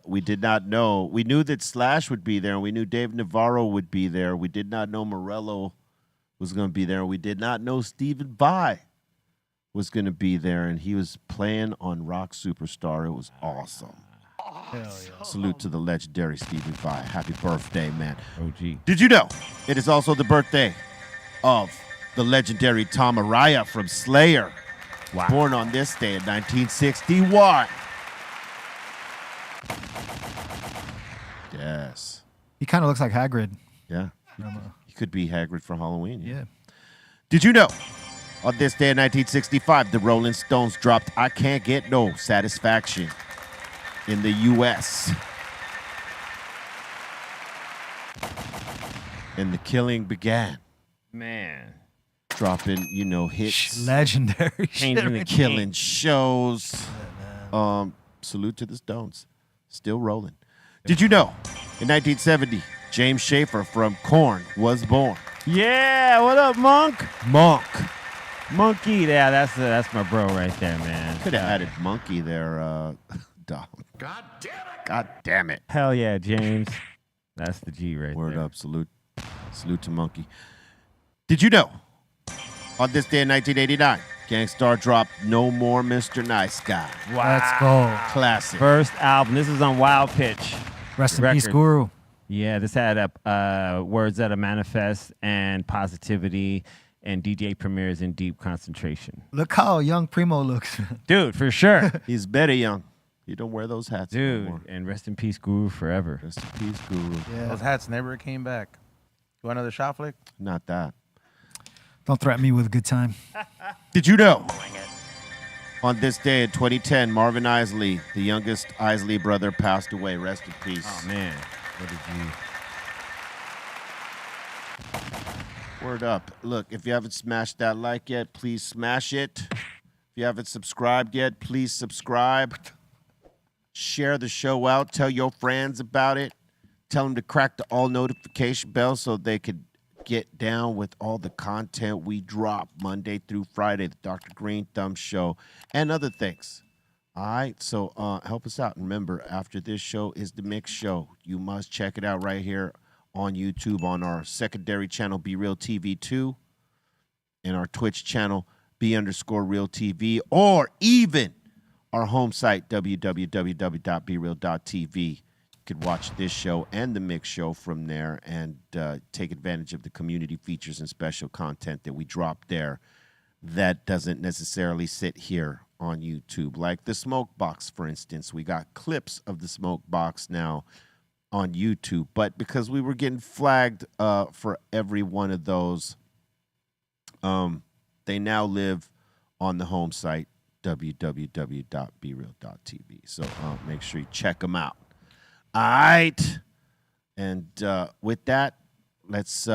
We did not know. We knew that Slash would be there, and we knew Dave Navarro would be there. We did not know Morello was going to be there. We did not know Stephen Vai was going to be there, and he was playing on Rock Superstar. It was awesome. Hell yeah. Salute to the legendary Stephen Vai. Happy birthday, man. OG. Did you know it is also the birthday of the legendary Tom Araya from Slayer, Wow. born on this day in 1961? Yes. He kind of looks like Hagrid. Yeah. He could be Hagrid for Halloween. Yeah. Did you know on this day in 1965, the Rolling Stones dropped I Can't Get No Satisfaction in the U.S.? And the killing began. Man. Dropping, hits, Legendary. Changing shit. the killing shows. Salute to the Stones. Still rolling. Did you know in 1970, James Schaefer from Korn was born? Yeah, what up, Monk? Monkey. Yeah, that's my bro right there, man. Could have added Monkey there, Dom. God damn it. Hell yeah, James. That's the G right Word there. up. Salute to Monkey. Did you know on this day in 1989, Gangstar dropped No More Mr. Nice Guy? Let's go. Classic. First album. This is on Wild Pitch. Rest in Record. peace, Guru. Yeah, this had words that are manifest and positivity and DJ premieres in deep concentration. Look how young Primo looks. Dude, for sure. He's very young. He don't wear those hats Dude, anymore. and rest in peace, Guru, forever. Rest in peace, Guru. Those hats never came back. You want another shot flick? Not that. Don't threaten me with a good time. Did you know? On this day in 2010, Marvin Isley, the youngest Isley brother, passed away. Rest in peace. Oh, man. What did you... Word up. Look, if you haven't smashed that like yet, please smash it. If you haven't subscribed yet, please subscribe. Share the show out. Tell your friends about it. Tell them to crack the all notification bell so they could get down with all the content we drop Monday through Friday, the Dr. Greenthumb Show, and other things. All right, so help us out. Remember, after this show is the Mix Show. You must check it out right here on YouTube on our secondary channel, Be Real TV 2, and our Twitch channel, B_Real TV, or even our home site, www.bereal.tv. You could watch this show and the Mix Show from there and take advantage of the community features and special content that we drop there that doesn't necessarily sit here on YouTube. Like the Smoke Box, for instance. We got clips of the Smoke Box now on YouTube, but because we were getting flagged for every one of those, they now live on the home site, www.bereal.tv. So make sure you check them out. All right. And with that, let's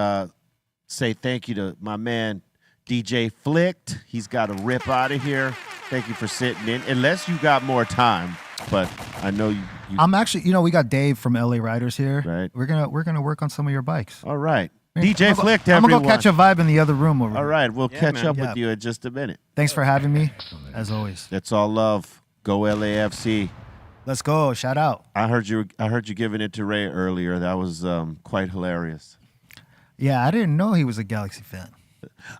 say thank you to my man, DJ Flicked. He's got to rip out of here. Thank you for sitting in. Unless you got more time, but I know you I'm actually, we got Dave from LA Riders here. Right. We're gonna work on some of your bikes. All right. DJ Flicked, I'm everyone. gonna go catch a vibe in the other room over All there. right, we'll catch man. up Yeah. with you in just a minute. Thanks for having me, as always. That's all love. Go LAFC. Let's go. Shout out. I heard you giving it to Ray earlier. That was quite hilarious. Yeah, I didn't know he was a Galaxy fan.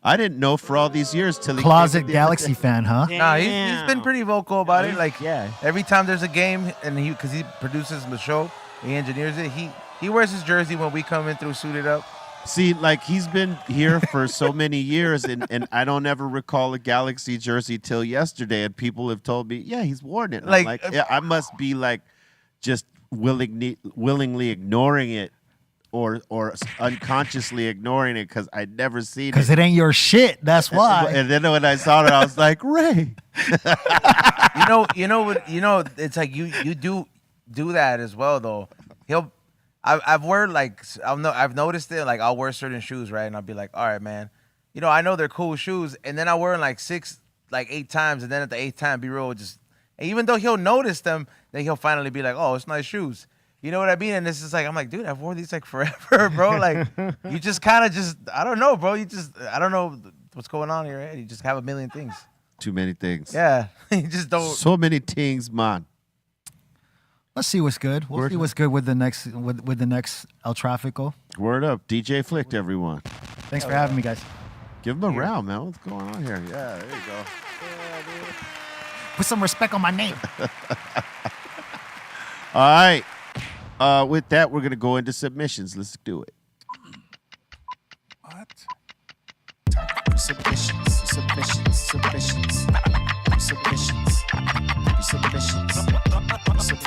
I didn't know for all these years till he Closet came in the Galaxy fan, huh? Nah, he's been pretty vocal about it. Like, yeah. every time there's a game, and because he produces the show, he engineers it. He wears his jersey when we come in through suited up. See, like he's been here for so many years, and I don't ever recall a Galaxy jersey till yesterday, and people have told me, yeah, he's worn it. And I'm Like, yeah, I must be like just willingly ignoring it, or unconsciously ignoring it because I'd never seen it. Because it ain't your shit. That's why. And then when I saw it, I was like, Ray. It's like you do that as well though. I've noticed it. Like I'll wear certain shoes, right, and I'll be like, all right, man. I know they're cool shoes, and then I wear them like 8 times, and then at the 8th time, Be Real will just. And even though he'll notice them, then he'll finally be like, oh, it's nice shoes. You know what I mean? And this is like, I'm like, dude, I've worn these like forever, bro. Like, you just kind of I don't know, bro. I don't know what's going on here. Right? You just have a million things. Too many things. Yeah, you just don't. So many things, man. Let's see what's good. We'll see what's good with the next with the next El Tráfico. Word up. DJ Flicked, everyone. Thanks for having me, guys. Give him a round, man. What's going on here? Yeah, there you go. Put some respect on my name. All right. With that, we're going to go into submissions. Let's do it. What? Submissions. Submissions. Submissions. Submissions. Submissions.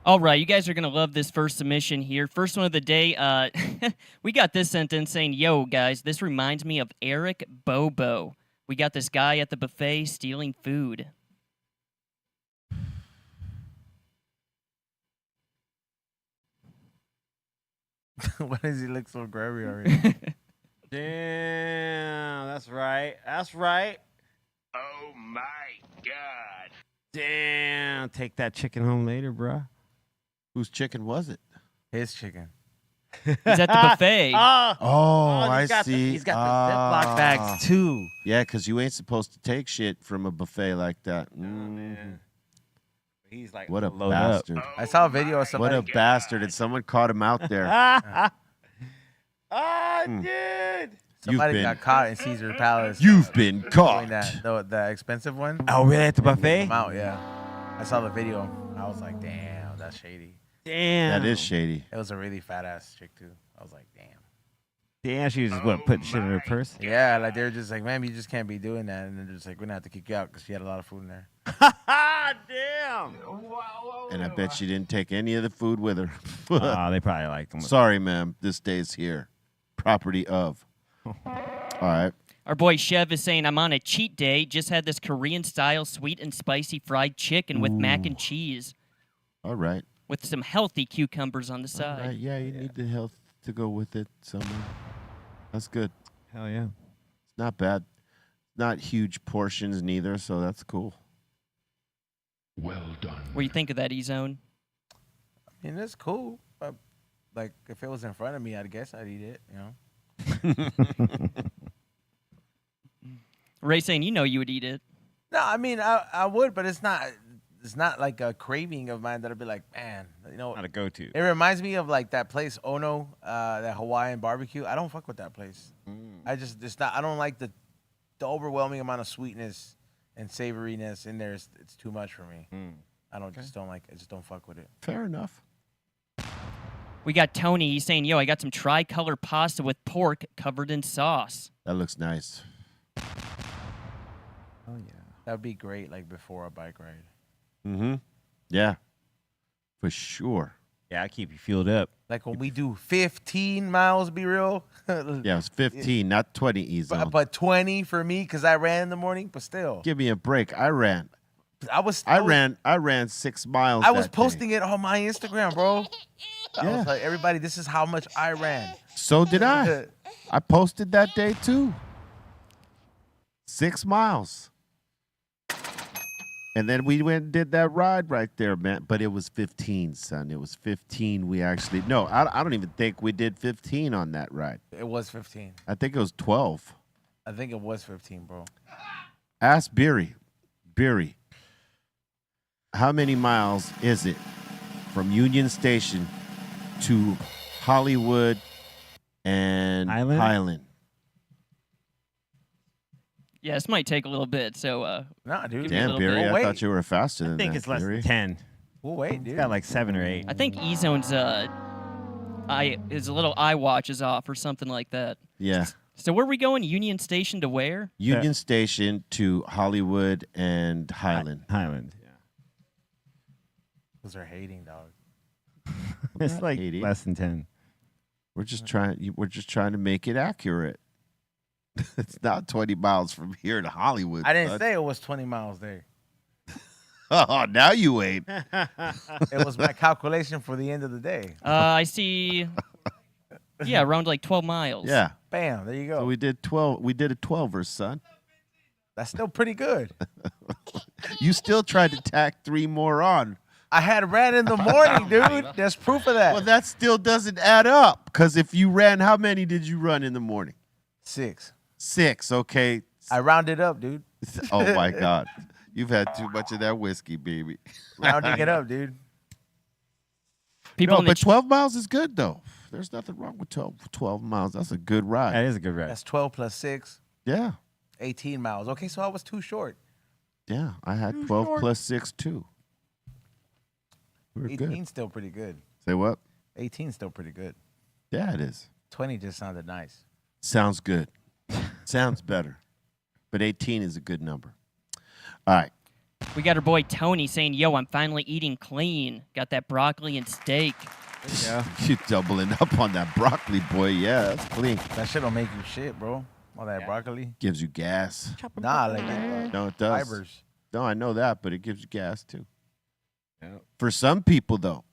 All right, you guys are going to love this first submission here. First one of the day. We got this sentence saying, yo, guys, this reminds me of Eric Bobo. We got this guy at the buffet stealing food. Why does he look so grabby already? Damn, that's right. That's right. Oh my God. Damn, take that chicken home later, bro. Whose chicken was it? His chicken. He's at the buffet. I see. He's got the Ziploc bags, too. Yeah, because you ain't supposed to take shit from a buffet like that. Mhm. He's like, What a load up. bastard. I saw a video of What somebody. a bastard. And someone caught him out there. Dude. Somebody been- got caught in Caesar Palace. You've been doing caught. that, the expensive one. Oh, really? At the buffet? Come out, yeah. I saw the video. I was like, damn, that's shady. Damn. That is shady. It was a really fat ass chick too. I was like, damn. Damn, she was just, putting shit in her purse? Yeah, like they were just like, man, you just can't be doing that. And they're just like, we're gonna have to kick you out because she had a lot of food in there. Damn. And I bet she didn't take any of the food with her. Oh, they probably liked them. Sorry, ma'am. This stays here. Property of. All right. Our boy Chev is saying, I'm on a cheat day. Just had this Korean-style sweet and spicy fried chicken with mac and cheese All right. with some healthy cucumbers on the All side. right. Yeah, you need the health to go with it. Somewhere. That's good. Hell yeah. It's not bad. Not huge portions neither, so that's cool. Well done. What do you think of that, E-Zone? I mean, it's cool. Like, if it was in front of me, I'd guess I'd eat it, you know? Ray saying, you know you would eat it. No, I mean, I would, but it's not like a craving of mine that I'd be like, man, you know. Not a go-to. It reminds me of like that place, Ono, that Hawaiian barbecue. I don't fuck with that place. I don't like the overwhelming amount of sweetness and savoriness in there. It's too much for me. I just don't like it. I just don't fuck with it. Fair enough. We got Tony. He's saying, yo, I got some tricolor pasta with pork covered in sauce. That looks nice. Oh yeah. That would be great, like before a bike ride. Mm-hmm. Yeah. For sure. Yeah, I keep you fueled up. Like when we do 15 miles, be real. Yeah, it was 15, not 20 E-Zone. But 20 for me because I ran in the morning. But still, Give me a break. I ran. I ran 6 miles. I was that day. posting it on my Instagram, bro. I Yeah. was like, everybody, this is how much I ran. So did I. I posted that day too. 6 miles. And then we went and did that ride right there, man. But it was 15, son. It was 15. We actually, no, I don't even think we did 15 on that ride. It was 15. I think it was 12. I think it was 15, bro. Ask Beery. Beery, how many miles is it from Union Station to Hollywood and Highland? Highland? Yeah, this might take a little bit, so Nah, dude. Give me a Damn, little Beery, bit. I Wait. thought you were faster than I think that. it's less Beery. than 10. We'll wait, It's dude. got like 7 or 8. I think E-Zone's his little eye watch is off or something like that. Yeah. So where are we going? Union Station to where? Union Station to Hollywood and Highland. Highland. Yeah. Those are hating, dog. It's like 80. less than 10. We're just trying to make it accurate. It's not 20 miles from here to Hollywood. I didn't son. say it was 20 miles there. Oh, now you ain't. It was my calculation for the end of the day. I see. Yeah, around like 12 miles. Yeah. Bam, there you go. So we did 12. We did a 12er, son. That's still pretty good. You still tried to tack 3 more on. I had ran in the morning, dude. There's proof of that. Well, that still doesn't add up. Because if you ran, how many did you run in the morning? 6. 6. Okay. I rounded up, dude. Oh my God. You've had too much of that whiskey, baby. Rounding it up, dude. People No, in the but 12 miles is good though. There's nothing wrong with 12 miles. That's a good That ride. is a good ride. That's 12 plus 6, Yeah. 18 miles. Okay, so I was too short. Yeah. I had 12 plus 6 too. We were 18 good. still pretty good. Say what? 18 still pretty good. Yeah, it is. 20 just sounded nice. Sounds good. Sounds better. But 18 is a good number. All right. We got our boy Tony saying, yo, I'm finally eating clean. Got that broccoli and steak. Yeah. You doubling up on that broccoli, boy. Yeah, that's clean. That shit don't make you shit, bro. All that broccoli. Gives you gas. Nah, like No, it does. fibers. No, I know that, but it gives you gas too. Yeah. For some people, though,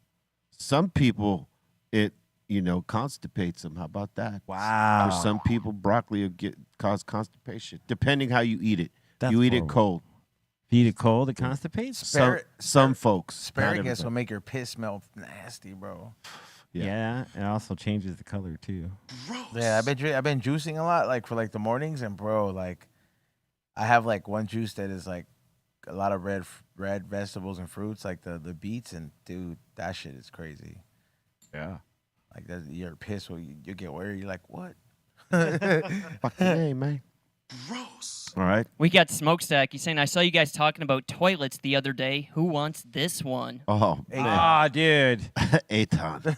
some people, it, constipates them. How about that? Wow. For some people, broccoli will cause constipation, depending how you eat it. That's you eat horrible. it cold. If you eat it cold, it constipates? Some folks. not Asparagus everybody. will make your piss smell nasty, bro. Yeah. Yeah. It also changes the color, too. Yeah, I've been juicing a lot, like for like the mornings, and bro, like I have like one juice that is like a lot of red vegetables and fruits, like the beets, and dude, that shit is crazy. Yeah. Like that, your piss will you get weird. You're like, what? Fucking hey, man. Gross. All right. We got Smokestack. He's saying, I saw you guys talking about toilets the other day. Who wants this one? Oh, Ah, dude. Aton.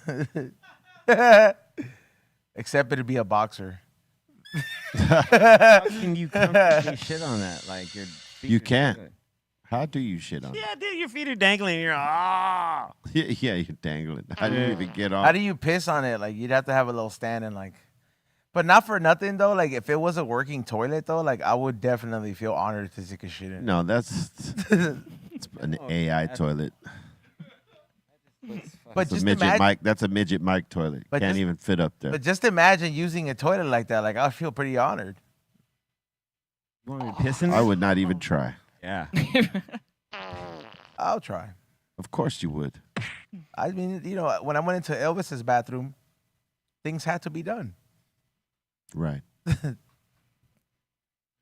Except it'd be a boxer. How can you comfortably shit on that? Like your feet You are can't. dangling. How do you shit on it? Yeah, dude, your feet are dangling. And you're Yeah, you're dangling. How do you even get on? How do you piss on it? Like you'd have to have a little stand and like. But not for nothing though. Like if it was a working toilet though, like I would definitely feel honored to take a shit in. No, it's an AI toilet. But That's a just midget imagine. Mike. That's a midget Mike toilet. But Can't just- even fit up there. But just imagine using a toilet like that. Like I feel pretty honored. You want me to piss in I there? would not even try. Yeah. I'll try. Of course you would. I mean, you know, when I went into Elvis's bathroom, things had to be done. Right.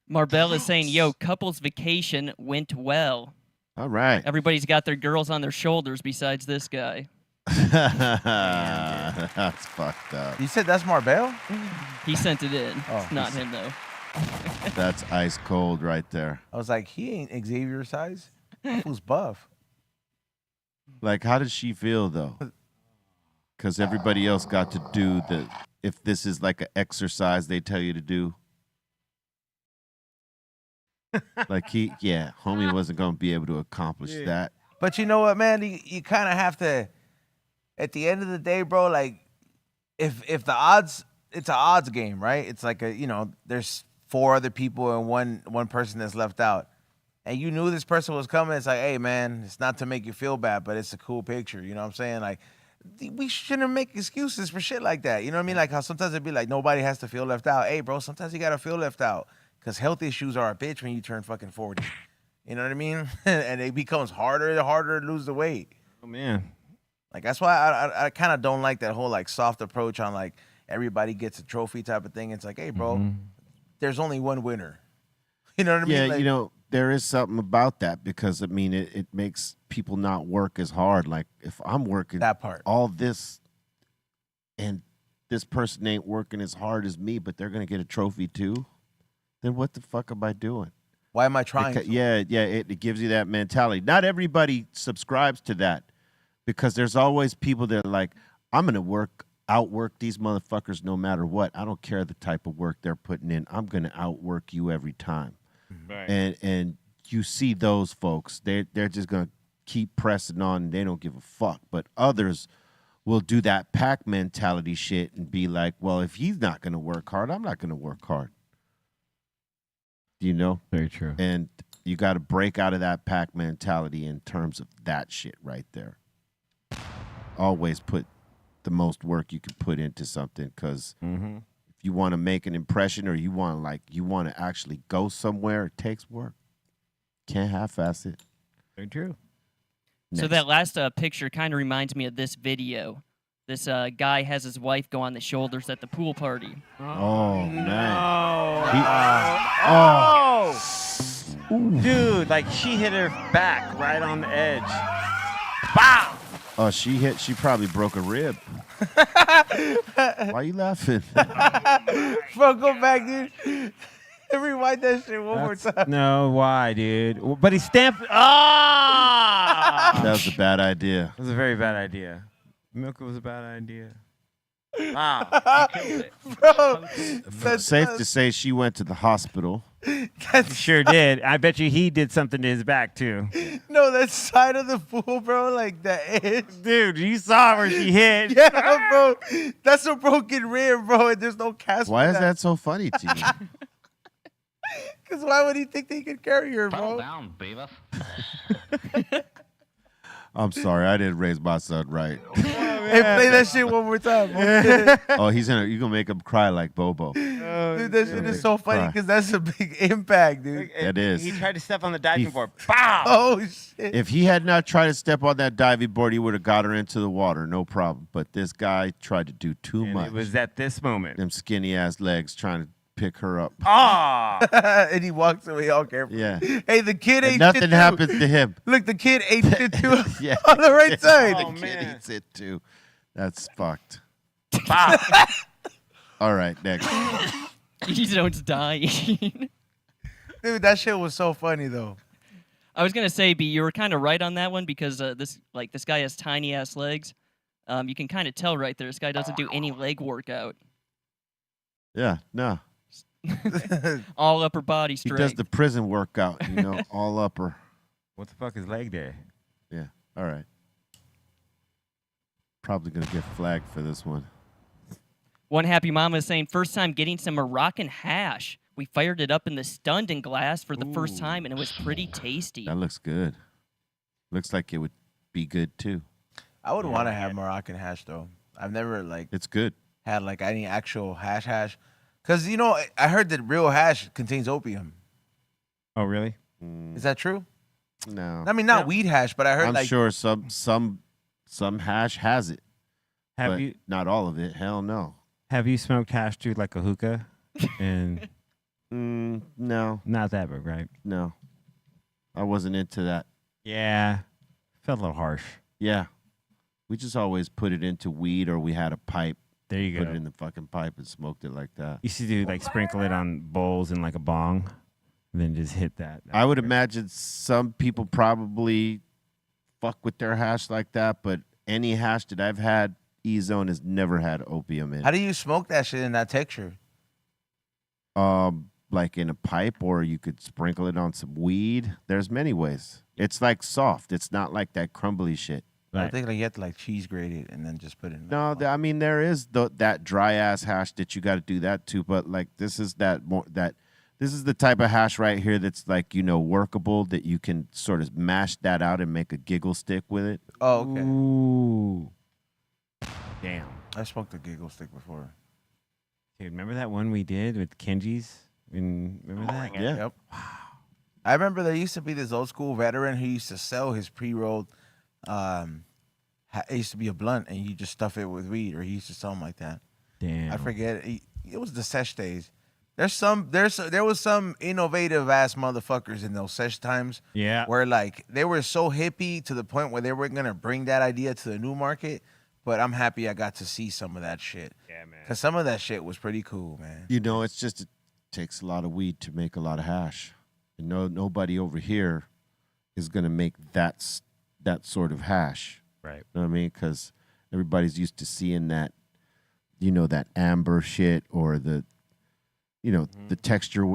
Marbella is saying, "Yo, couples vacation went well. All right. Everybody's got their girls on their shoulders besides this guy." That's fucked up. You said that's Marbell? He sent it in. Oh, It's not him though. That's ice cold right there. I was like, he ain't Xavier size. That fool's buff. Like, how does she feel though? Because everybody else got to do the. If this is like an exercise they tell you to do. Like homie wasn't gonna be able to accomplish that. But you know what, man? You kind of have to. At the end of the day, bro, like, if the odds, it's an odds game, right? It's like there's 4 other people and one person that's left out, and you knew this person was coming. It's like, hey, man, it's not to make you feel bad, but it's a cool picture. You know what I'm saying? Like, we shouldn't make excuses for shit like that. You know what I mean? Like how sometimes it'd be like nobody has to feel left out. Hey, bro, sometimes you gotta feel left out because health issues are a bitch when you turn fucking 40. You know what I mean? And it becomes harder and harder to lose the weight. Oh man. Like that's why I kind of don't like that whole like soft approach on like everybody gets a trophy type of thing. It's like, hey, bro, there's only one winner. You know what I mean? Yeah, Like, there is something about that because I mean it makes people not work as hard. Like if I'm working that part. all this and this person ain't working as hard as me, but they're gonna get a trophy too, then what the fuck am I doing? Why am I trying? It gives you that mentality. Not everybody subscribes to that because there's always people that are like, I'm gonna outwork these motherfuckers no matter what. I don't care the type of work they're putting in. I'm gonna outwork you every time. Right. And you see those folks, they're just gonna keep pressing on and they don't give a fuck. But others will do that pack mentality shit and be like, well, if he's not gonna work hard, I'm not gonna work hard. Very true. And you got to break out of that pack mentality in terms of that shit right there. Always put the most work you can put into something because if you want to make an impression or you want to actually go somewhere, it takes work. Can't half-ass it. Very true. So Next. that last picture kind of reminds me of this video. This guy has his wife go on the shoulders at the pool party. Oh man. Dude, like she hit her back right on the edge. Wow. Oh, she probably broke a rib. Why you laughing? Bro, go back, dude. Rewind that shit one more time. No, why, dude? But he stamped. Ah! That was a bad idea. That was a very bad idea. Milka was a bad idea. Wow. Bro, that's Safe to say she went to the hospital. Sure did. I bet you he did something to his back too. no, that side of the pool, bro, like the edge. Dude, you saw where she hit. Yeah, bro. That's a broken rib, bro, and there's no cast. Why for is that so funny to you? Because why would he think they could carry her, bro? down, Beavis. I'm sorry, I didn't raise my son right. Hey, play that shit one more time. Bro. Oh, you're gonna make him cry like Bobo. Dude, that shit is so funny because that's a big impact, dude. It is. He tried to step on the diving board. Pow! Oh, shit. If he had not tried to step on that diving board, he would have got her into the water, no problem. But this guy tried to do too And much. it was at this moment. Them skinny ass legs trying to pick her up. Ah! And he walks away all careful. Yeah. Hey, the kid And ate nothing shit too. happens to him. Look, the kid ate shit too Yeah. on the right side. Oh, The kid man. eats it too. That's fucked. Pow! All right, next. Ezone's dying. Dude, that shit was so funny though. I was gonna say, B, you were kind of right on that one because this guy has tiny ass legs. You can kind of tell right there. This guy doesn't do any leg workout. Yeah, no. All upper body He strength. does the prison workout, all upper. What the fuck is leg day? Yeah, all right. Probably gonna get flagged for this one. One happy mama is saying, first time getting some Moroccan hash. We fired it up in the Stundin glass for the first time, and it was pretty tasty. That looks good. Looks like it would be good too. I would want to have Moroccan hash though. I've never like It's good. had like any actual hash, because you know I heard that real hash contains opium. Oh, really? Is that true? No. I mean, not weed hash, but I heard I'm like sure some hash has it. Have but you not all of it. Hell no. have you smoked hash through like a hookah? And No. not that big, right? No. I wasn't into that. Yeah. Felt a little harsh. Yeah. We just always put it into weed, or we had a pipe. There you Put go. it in the fucking pipe and smoked it like that. Used to do like sprinkle it on bowls in like a bong, and then just hit that. I would imagine some people probably fuck with their hash like that, but any hash that I've had, E-Zone has never had opium in. how do you smoke that shit in that texture? Like in a pipe, or you could sprinkle it on some weed. There's many ways. It's like soft. It's not like that crumbly shit. I Right. think like you have to like cheese grate it and then just put it in. No, I mean there is that dry ass hash that you got to do that too. But like this is this is the type of hash right here that's like workable, that you can sort of mash that out and make a giggle stick with it. Oh, okay. Ooh. Damn. I smoked a giggle stick before. Dude, remember that one we did with Kenji's? Remember that? Yeah. Yep. I remember there used to be this old school veteran who used to sell his pre-rolled. It used to be a blunt, and you just stuff it with weed, or he used to sell them like that. Damn. I forget. It was the sesh days. There was some innovative ass motherfuckers in those sesh times. Yeah. Where like they were so hippie to the point where they were gonna bring that idea to the new market. But I'm happy I got to see some of that shit. Yeah, man. Cause some of that shit was pretty cool, man. It's just it takes a lot of weed to make a lot of hash. And nobody over here is gonna make that sort of hash. Right. You know what I mean? Because everybody's used to seeing that, that amber shit, or the texture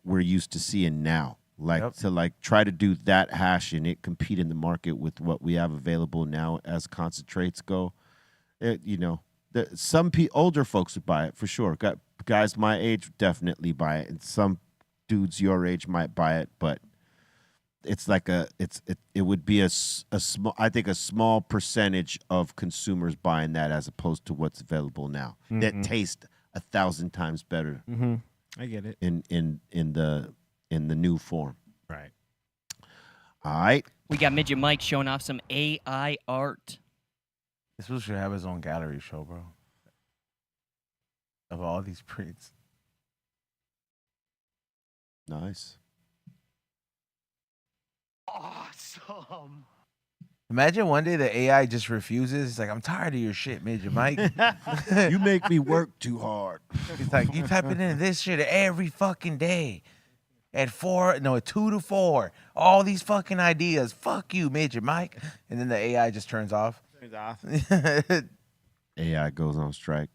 we're used to seeing now. Like Yep. to like try to do that hash and it compete in the market with what we have available now as concentrates go. Some older folks would buy it for sure. Guys my age would definitely buy it, and some dudes your age might buy it, but it's like it would be a small, I think a small percentage of consumers buying that as opposed to what's available now that taste 1,000 times better Mm-hmm. I get it. in the new form. Right. All right. We got Midget Mike showing off some AI art. This fool should have his own gallery show, bro. Of all these prints. Nice. Awesome. Imagine one day the AI just refuses. It's like, I'm tired of your shit, Midget Mike. You make me work too hard. It's like, you typing in this shit every fucking day. At 2 to 4. All these fucking ideas. Fuck you, Midget Mike. And then the AI just turns off. Turns off. It AI goes on strike.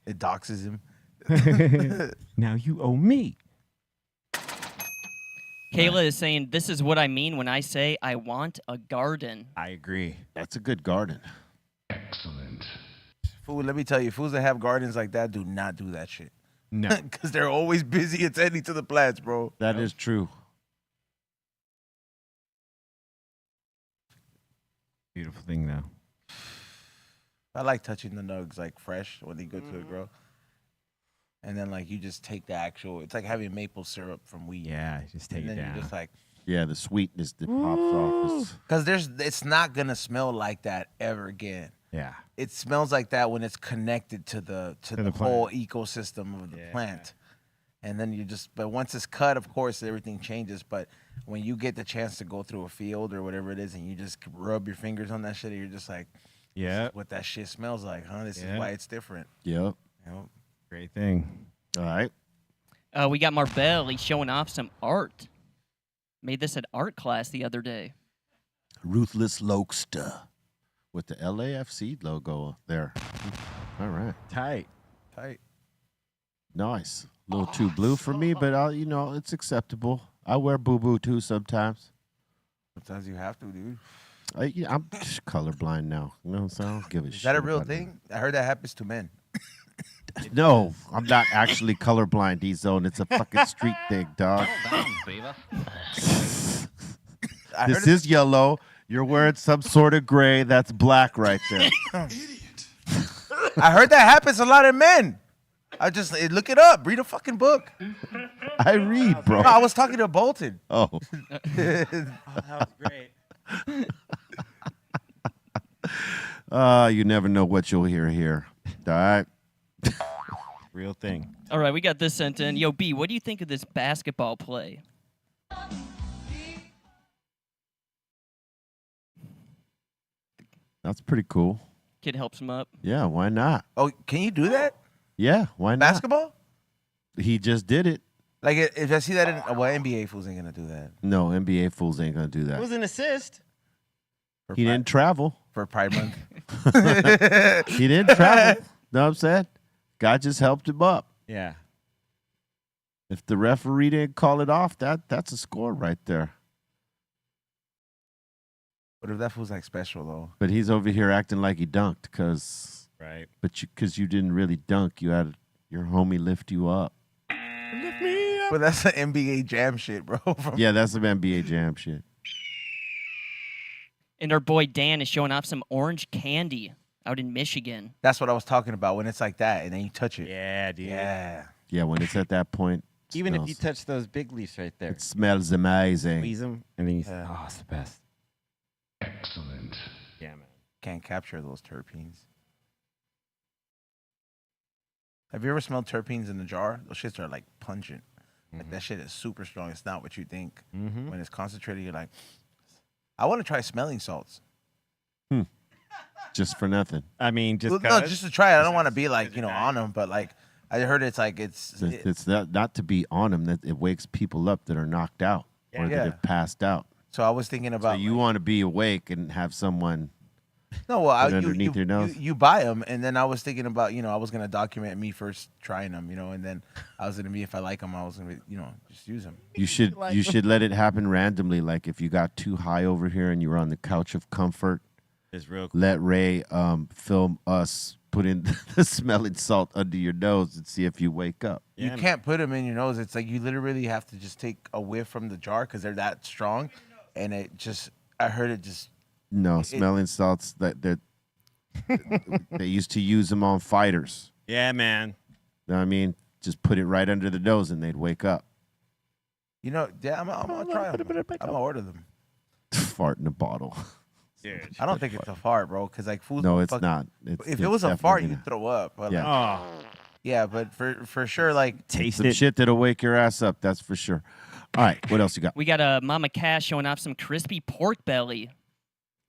doxes him. Now you owe me. Kayla is saying, this is what I mean when I say I want a garden. I agree. That's a good garden. Excellent. Fool, let me tell you, fools that have gardens like that do not do that shit. No. Because they're always busy attending to the plants, bro. That is true. Beautiful thing though. I like touching the nugs like fresh when they go to a grow. And then like you just take the actual, it's like having maple syrup from weed. Yeah, just take And it then down. you're just like, Yeah, the sweetness that pops off. because it's not going to smell like that ever again. Yeah. It smells like that when it's connected to the the whole ecosystem of the Yeah. plant. And then but once it's cut, of course, everything changes. But when you get the chance to go through a field or whatever it is, and you just rub your fingers on that shit, you're just like, Yeah. what that shit smells like, huh? This Yeah. is why it's different. Yep. You know? Great thing. All right. We got Marbell. He's showing off some art. Made this at art class the other day. Ruthless Lokester with the LAFC logo there. All right. Tight. Tight. Nice. A little too blue for me, but it's acceptable. I wear boo-boo too sometimes. Sometimes you have to, dude. I'm just colorblind now. You know what I'm saying? I don't give a shit. Is that a real about thing? I heard that happens to men. No, I'm not actually colorblind, D-Zone. It's a fucking street thing, dog. I This heard is yellow. You're wearing some sort of gray. That's black right there. I heard that happens a lot in men. Look it up. Read a fucking book. I read, bro. No, I was talking to Bolton. Oh. That was great. You never know what you'll hear here. All right. Real thing. All right, we got this sent in. Yo, B, what do you think of this basketball play? That's pretty cool. Kid helps him up. Yeah, why not? Oh, can you do that? Yeah, why not? Basketball? He just did it. Like, if I see that in... Well, NBA fools ain't going to do that. No, NBA fools ain't going to do It that. was an assist. For He Pride- didn't travel. For Pride Month. He didn't travel. Know what I'm saying? God just helped him up. Yeah. If the referee didn't call it off, that's a score right there. But if that fool's like special, though. But he's over here acting like he dunked because Right. you didn't really dunk. You had your homie lift you up. But that's the NBA jam shit, bro. Yeah, that's some NBA Jam shit. And our boy Dan is showing off some orange candy out in Michigan. That's what I was talking about when it's like that and then you touch it. Yeah, dude. Yeah. Yeah, when it's at that point, it Even if smells- you touch those big leaves right there, it smells amazing. squeeze them, and then you Yeah. oh, it's the best. Excellent. Yeah, man. Can't capture those terpenes. Have you ever smelled terpenes in the jar? Those shits are like pungent. Like that shit is super strong. It's not what you think. Mm-hmm. When it's concentrated, you're like, I want to try smelling salts. Just for nothing. I mean, just Well, no, just to try it. I don't want to be like, on them, but like, I heard it's like, It's not to be on them. That it wakes people up that are knocked out or Yeah. that have passed out. so I was thinking So about. you want to be awake and have someone. No, well, Put it underneath your nose? You buy them, and then I was thinking about, I was gonna document me first trying them, and then I was gonna be, if I like them, I was gonna, just use them. You should let it happen randomly. Like if you got too high over here and you were on the couch of comfort, it's real. let Ray film us put in the smelling salt under your nose and see if you wake up. Yeah, You man. can't put them in your nose. It's like you literally have to just take a whiff from the jar because they're that strong, and I heard it just. No, smelling salts that they used to use them on fighters. Yeah, man. You know what I mean? Just put it right under the nose and they'd wake up. Yeah, I'm gonna try them. I'm gonna order them. Fart in a bottle. Dude. I don't think it's a fart, bro. Because like food. No, it's not. If it was a fart, you'd throw up. But Yeah. like, Oh, yeah, but for sure, like taste some it. shit that'll wake your ass up. That's for sure. All right, what else you got? We got a Mama Cass showing off some crispy pork belly.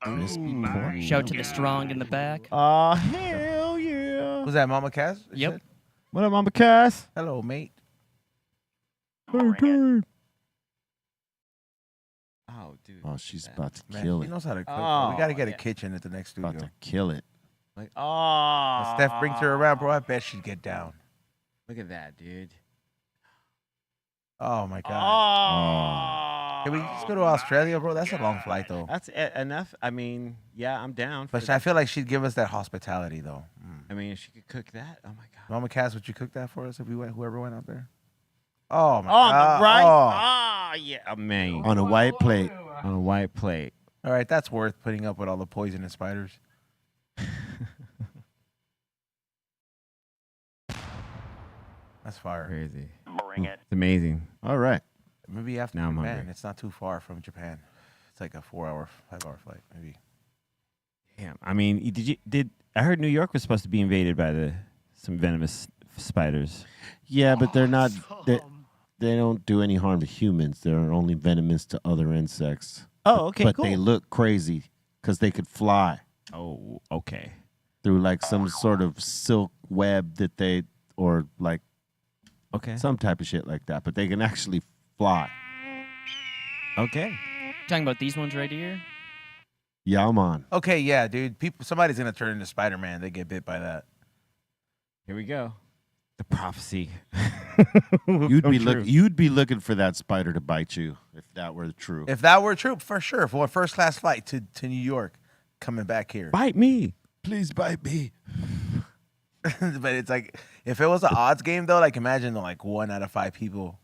Crispy pork. Shout to the strong in the back. Oh, hell yeah. was that Mama Cass? You Yep. said? What up, Mama Cass? Hello, mate. Oh, dude. Oh, she's about to Man, kill she it. knows how to cook. Oh, we gotta get yeah. a kitchen at the next studio. About to kill it. Like, oh. When Steph brings her around, bro. I bet she'd get down. Look at that, dude. Oh my god. Oh. Can we just go to Australia, bro? That's a long flight, though. That's enough. I mean, yeah, I'm down. But I feel like she'd give us that hospitality, though. I mean, if she could cook that, oh my god. Mama Cass, would you cook that for us if we went? Whoever went out there. Oh my On god. the right. Oh. Oh, yeah, man. On a white plate. On a white plate. All right, that's worth putting up with all the poisonous spiders. That's fire. Crazy. It's amazing. All right. Maybe after Now I'm Japan. hungry. It's not too far from Japan. It's like a 4-hour, 5-hour flight, maybe. Damn. I mean, I heard New York was supposed to be invaded by some venomous spiders. Yeah, but they're not. They don't do any harm to humans. They're only venomous to other insects. Oh, okay, But cool. they look crazy because they could fly Oh, okay. through like some sort of silk web that they, or like Okay. some type of shit like that. But they can actually fly. Okay. Talking about these ones right here. Yeah, I'm on. Okay, yeah, dude. Somebody's gonna turn into Spider-Man. They get bit by that. Here we go. The prophecy. You'd be looking for that spider to bite you if that were true. If that were true, for sure, for a first-class flight to New York, coming back here. Bite me. Please bite me. But it's like if it was an odds game though, like imagine like 1 out of 5 people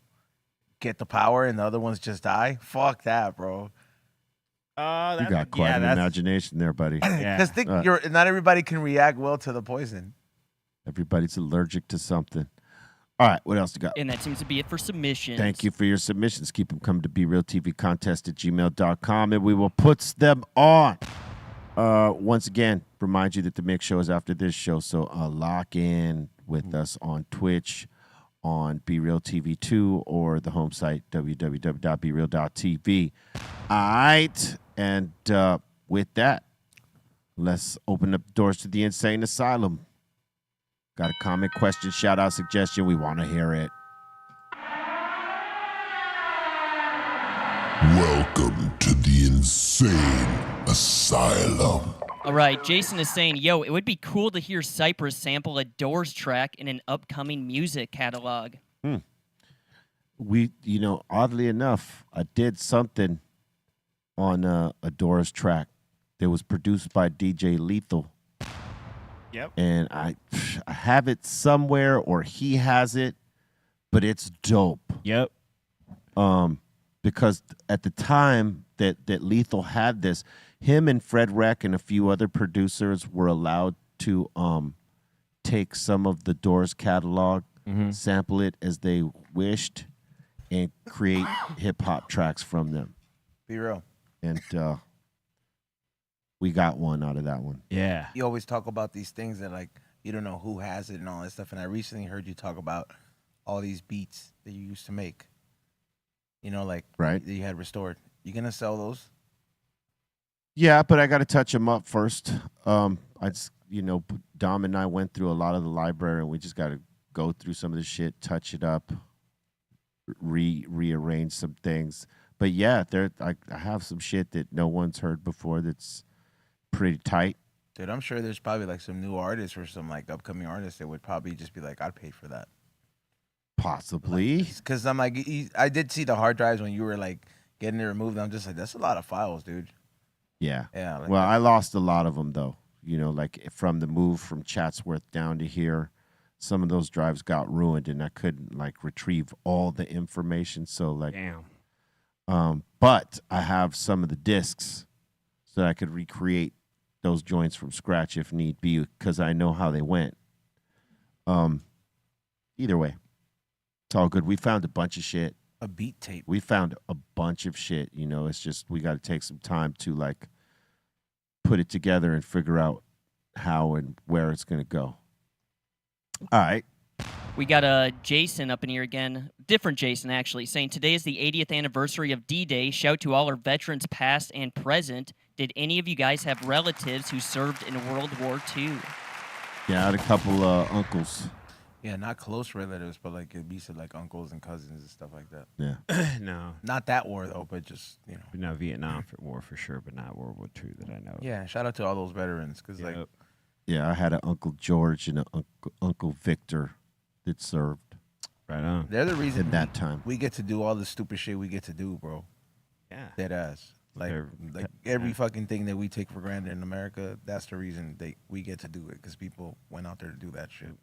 get the power and the other ones just die. Fuck that, bro. Oh, You got quite an imagination there, buddy. Because not everybody can react well to the poison. Everybody's allergic to something. All right, what else you got? And that seems to be it for submissions. Thank you for your submissions. Keep them coming to brealtvcontest@gmail.com, and we will put them on. Once again, remind you that the mix show is after this show, so lock in with us on Twitch, on BeRealTV2, or the home site, www.bereal.tv. All right, and with that, let's open up doors to the Insane Asylum. Got a comment, question, shout out, suggestion? We want to hear it. Welcome to the Insane Asylum. All right, Jason is saying, yo, it would be cool to hear Cypress sample a Doors track in an upcoming music catalog. Oddly enough, I did something on a Doors track that was produced by DJ Lethal. Yep. And I have it somewhere, or he has it, but it's dope. Yep. Because at the time that Lethal had this, him and Fred Reck and a few other producers were allowed to take some of the Doors catalog, sample it as they wished, and create hip-hop tracks from them. Be real. And we got one out of that one. Yeah. You always talk about these things that like you don't know who has it and all that stuff. And I recently heard you talk about all these beats that you used to make. Like right. That you had restored. You gonna sell those? Yeah, but I got to touch them up first. Dom and I went through a lot of the library, and we just got to go through some of the shit, touch it up, rearrange some things. But yeah, I have some shit that no one's heard before that's pretty tight. Dude, I'm sure there's probably like some new artists or some like upcoming artists that would probably just be like, I'd pay for that. Possibly. Because I'm like, I did see the hard drives when you were like getting it removed. I'm just like, that's a lot of files, dude. Yeah. Yeah. Like Well, I lost a lot of them, though. Like from the move from Chatsworth down to here, some of those drives got ruined, and I couldn't like retrieve all the information. So like, Damn. But I have some of the discs so that I could recreate those joints from scratch if need be, because I know how they went. Either way, it's all good. We found a bunch of shit. a beat tape. We found a bunch of shit. It's just we got to take some time to like put it together and figure out how and where it's gonna go. All right. We got Jason up in here again. Different Jason, actually, saying today is the 80th anniversary of D-Day. Shout to all our veterans past and present. Did any of you guys have relatives who served in World War II? Yeah, I had a couple uncles. Yeah, not close relatives, but like it be like uncles and cousins and stuff like that. Yeah. No. Not that war though, but just No, Vietnam War for sure, but not World War II that I know. Yeah, shout out to all those veterans because like Yeah, I had an Uncle George and an Uncle Victor that served. Right on. they're the reason at that time. we get to do all the stupid shit we get to do, bro. Yeah. Dead ass. Like every fucking thing that we take for granted in America, that's the reason we get to do it because people went out there to do that shit.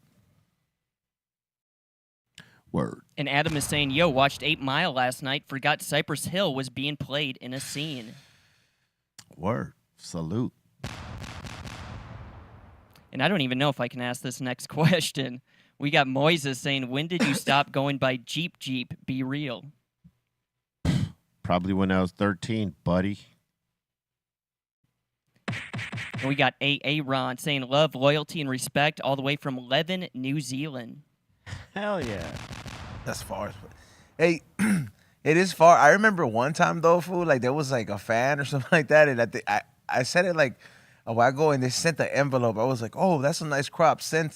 Word. And Adam is saying, yo, watched 8 Mile last night. Forgot Cypress Hill was being played in a scene. Word. Salute. And I don't even know if I can ask this next question. We got Moises saying, when did you stop going by Jeep? Be real. Probably when I was 13, buddy. And we got A. Ron saying, love, loyalty, and respect all the way from Leven, New Zealand. Hell yeah. That's far. Hey, it is far. I remember one time though, fool, like there was like a fan or something like that, and I said it like a while ago, and they sent the envelope. I was like, oh, that's a nice crop. Send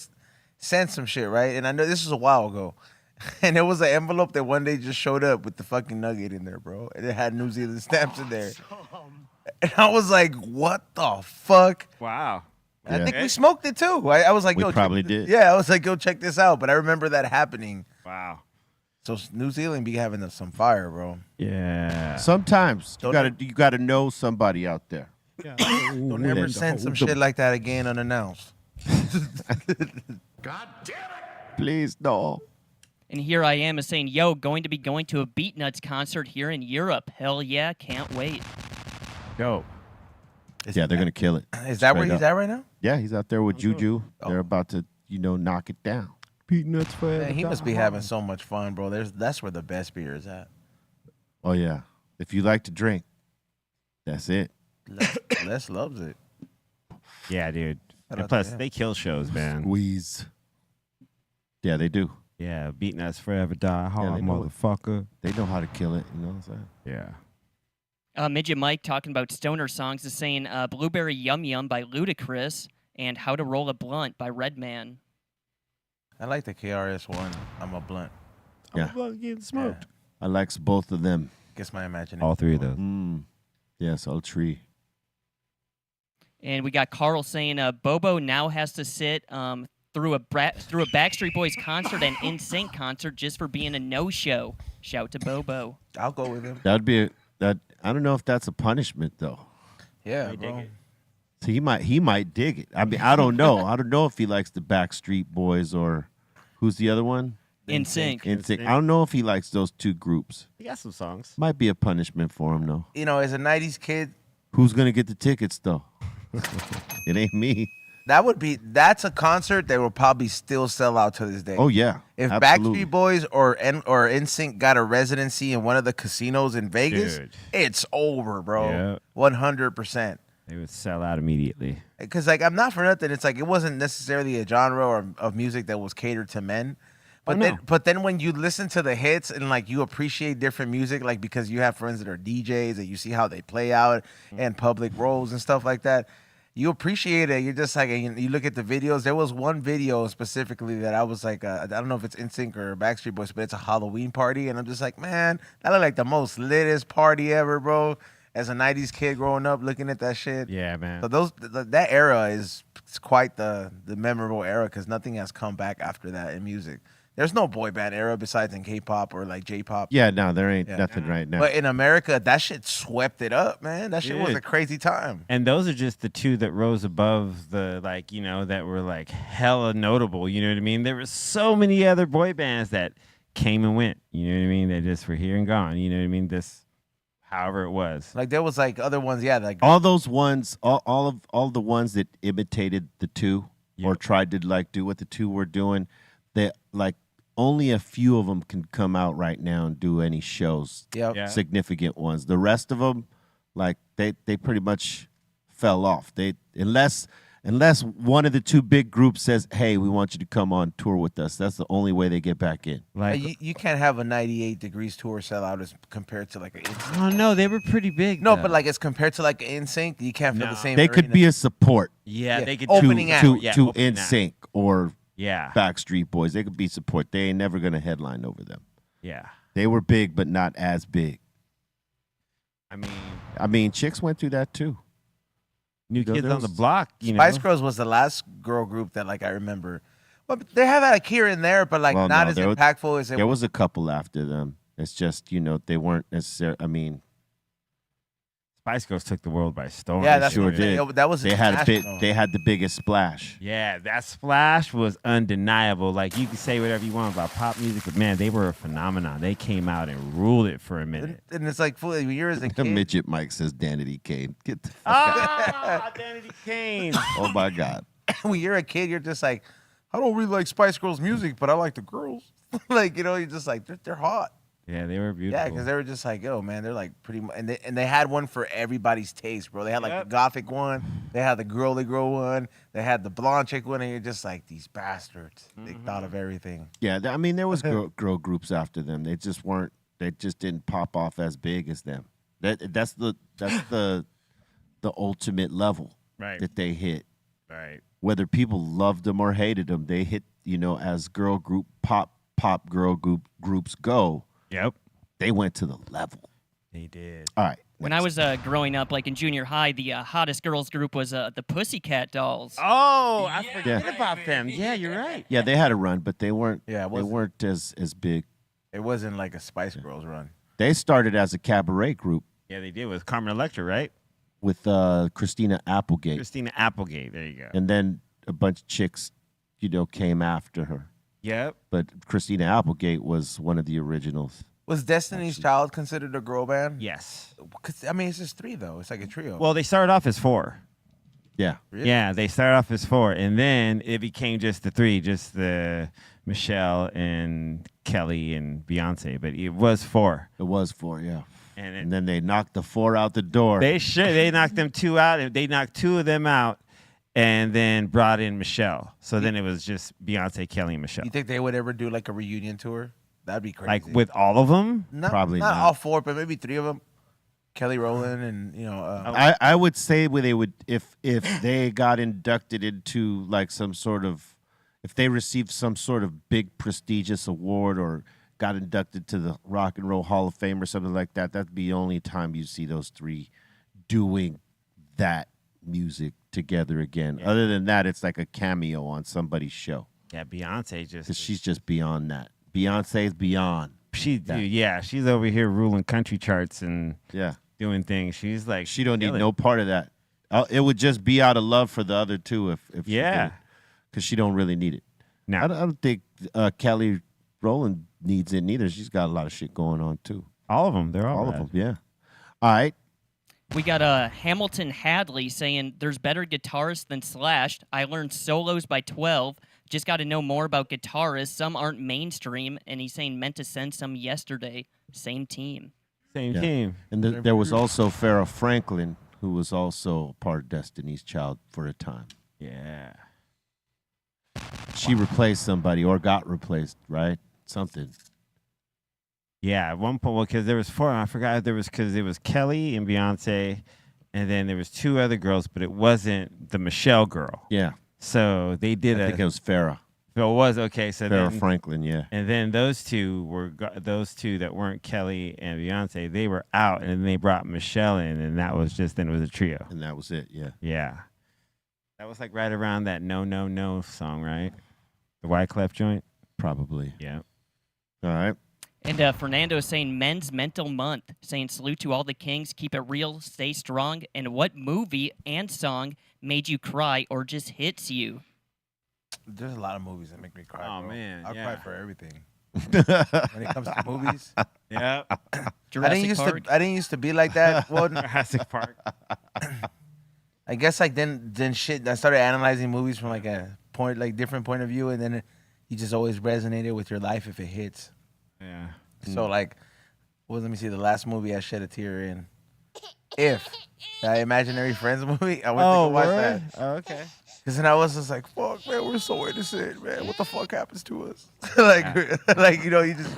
some shit, right? And I know this was a while ago. And it was an envelope that one day just showed up with the fucking nugget in there, bro. And it had New Zealand stamps in there. And I was like, what the fuck? Wow. I think we smoked it too. I was like, We yo, probably did. Yeah, I was like, yo, check this out. But I remember that happening. Wow. So New Zealand be having some fire, bro. Yeah. Sometimes you gotta know somebody out there. Don't ever send some shit like that again unannounced. God damn it! Please, no. And here I am is saying, yo, going to be going to a Beatnuts concert here in Europe. Hell yeah, can't wait. Dope. Yeah, they're going to kill it. Is that where Straight he's up. at right now? Yeah, he's out there with Juju. Oh. They're about to, knock it down. Peanuts forever. Man, he must be having so much fun, bro. That's where the best beer is at. Oh, yeah. If you like to drink, that's it. Les loves it. Yeah, dude. Shout And out plus, to him. they kill shows, man. Squeeze. Yeah, they do. Yeah, beating us forever, die hard, they know it. motherfucker. They know how to kill it. You know what I'm saying? Yeah. Midget Mike talking about stoner songs is saying Blueberry Yum Yum by Ludacris and How to Roll a Blunt by Redman. I like the KRS One. I'm a blunt. Yeah. I'm getting smoked. I likes both of them. Gets my imagination. All three of those. Yes, all tree. And we got Carl saying Bobo now has to sit through a Backstreet Boys concert and NSYNC concert just for being a no-show. Shout to Bobo. I'll go with him. That'd be that. I don't know if that's a punishment though. Yeah, bro. So he might dig it. I mean, I don't know. I don't know if he likes the Backstreet Boys or who's the other one? NSYNC. NSYNC. I don't know if he likes those two groups. He got some songs. Might be a punishment for him though. You know, as a '90s kid, Who's gonna get the tickets though? It ain't me. that's a concert that will probably still sell out to this day. Oh yeah. If absolutely. Backstreet Boys or NSYNC got a residency in one of the casinos in Vegas, Dude. it's over, bro. Yeah. 100%. They would sell out immediately. Because like I'm not for nothing. It's like it wasn't necessarily a genre of music that was catered to men. But then when you listen to the hits and like you appreciate different music, like because you have friends that are DJs and you see how they play out and public roles and stuff like that, you appreciate it. You're just like, and you look at the videos. There was one video specifically that I was like, I don't know if it's NSYNC or Backstreet Boys, but it's a Halloween party, and I'm just like, man, that looked like the most litest party ever, bro. As a '90s kid growing up, looking at that shit. Yeah, man. So that era is quite the memorable era because nothing has come back after that in music. There's no boy band era besides in K-pop or like J-pop. Yeah, no, there ain't nothing right now. But in America, that shit swept it up, man. That shit was Dude. a crazy time. And those are just the two that rose above the, like, that were like hella notable. You know what I mean? There were so many other boy bands that came and went. You know what I mean? They just were here and gone. You know what I mean? However it was. Like there was like other ones, yeah. Like all those ones, all the ones that imitated the two or tried to like do what the two were doing, they like only a few of them can come out right now and do any shows. Yeah. Significant ones. The rest of them, like they pretty much fell off. They unless one of the two big groups says, "Hey, we want you to come on tour with us." That's the only way they get back in. Like, you can't have a 98 Degrees tour sell out as compared to like an NSYNC. oh no, they were pretty big. No, though. but like as compared to like an NSYNC, you can't feel the same. They could arena. be a support yeah, yeah. they could Opening act. to opening act. NSYNC or Yeah, Backstreet Boys. They could be support. They ain't never gonna headline over them. yeah. They were big, but not as big. I mean, Chicks went through that too. New There Kids on the was- Block. Spice Girls was the last girl group that like I remember. Well, they have like here and there, but like Well, not no, as there was- impactful as it There was a couple after them. It's just they weren't necessarily. I mean, Spice Girls took the world by storm. Yeah, they that's sure what I'm saying. did. That was They had international. They had the biggest splash. Yeah, that splash was undeniable. Like, you can say whatever you want about pop music, but man, they were a phenomenon. They came out and ruled it for a minute. And it's like, fool, when you're as a The kid, midget Mike says Danity Kane. Get the fuck out. Ah, Danity Kane. Oh my God. when you're a kid, you're just like, I don't really like Spice Girls music, but I like the girls. Like, you're just like, they're hot. Yeah, they were beautiful. Yeah, because they were just like, yo, man, they're like pretty much, and they had one for everybody's taste, bro. They had like Yep. the gothic one, they had the girly girl one, they had the blonde chick one, and you're just like, these bastards. They thought of everything. Yeah, I mean, there was girl groups after them. They just weren't. They just didn't pop off as big as them. That's the ultimate level Right. that they hit. Right. Whether people loved them or hated them, they hit. As girl group pop girl groups go. Yep. They went to the level. They did. All right. When I was growing up, like in junior high, the hottest girls group was the Pussycat Dolls. Oh, I forget Yeah. about them. Yeah, you're right. Yeah, they had a run, but they weren't. Yeah, it they wasn't- weren't as big. It wasn't like a Spice Girls run. They started as a cabaret group Yeah, they did with Carmen Electra, right? with Christina Applegate, Christina Applegate. There you go. and then a bunch of chicks, came after her. Yep. But Christina Applegate was one of the originals. Was Destiny's Child considered a girl band? Yes. 'Cause, I mean, it's just 3 though. It's like a trio. Well, they started off as 4. Yeah. Really? Yeah, they started off as 4, and then it became just the 3, just the Michelle and Kelly and Beyonce. But it was 4. It was 4, yeah. And then they knocked the 4 out the door. They knocked them 2 out. They knocked 2 of them out, and then brought in Michelle. So then it was just Beyonce, Kelly, and Michelle. You think they would ever do like a reunion tour? That'd be crazy. Like with all of them? Probably not not. all 4, but maybe 3 of them. Kelly Rowland and I would say they would if they got inducted into like some sort of, if they received some sort of big prestigious award or got inducted to the Rock and Roll Hall of Fame or something like that, that'd be the only time you see those 3 doing that music together again. Yeah. Other than that, it's like a cameo on somebody's show. Yeah, Beyonce Because she's just beyond that. Beyonce's beyond. She's over here ruling country charts and Yeah. doing things. She's like, She don't need killing. no part of that. It would just be out of love for the other 2 if Yeah. because she don't really need it. No. I don't think Kelly Rowland needs it neither. She's got a lot of shit going on too. All of them. They're all All rad. of them, yeah. All right. We got Hamilton Hadley saying there's better guitarists than Slash. I learned solos by 12. Just got to know more about guitarists. Some aren't mainstream, and he's saying meant to send some yesterday. Same team. Same Yeah. team. And there was also Farrah Franklin, who was also part of Destiny's Child for a time. Yeah. She replaced somebody or got replaced, right? Something. Yeah, at one point, because there was 4. I forgot there was because it was Kelly and Beyonce, and then there was 2 other girls, but it wasn't the Michelle girl. Yeah. So they did I think it was Farrah. So it was okay. So Farrah then, Franklin, yeah. and then those 2 were those 2 that weren't Kelly and Beyonce. They were out, and then they brought Michelle in, and that was just then it was a trio. And that was it, yeah. Yeah, that was like right around that No No No song, right? The Wyclef joint. Probably. Yeah. All right. And Fernando is saying Men's Mental Month, saying salute to all the kings, keep it real, stay strong. And what movie and song made you cry or just hits you? There's a lot of movies that make me cry. Oh, bro. man, I'll yeah. cry for everything. When it comes to movies, Yeah. Jurassic Park. I didn't used to be like that. Well, Jurassic Park. I guess like then shit. I started analyzing movies from like a different point of view, and then you just always resonated with your life if it hits. Yeah. So like, let me see. The last movie I shed a tear in, If that Imaginary Friends movie. I went to watch that. Oh, okay. Cause then I was just like, fuck, man, we're so innocent, man. What the fuck happens to us? like, you just.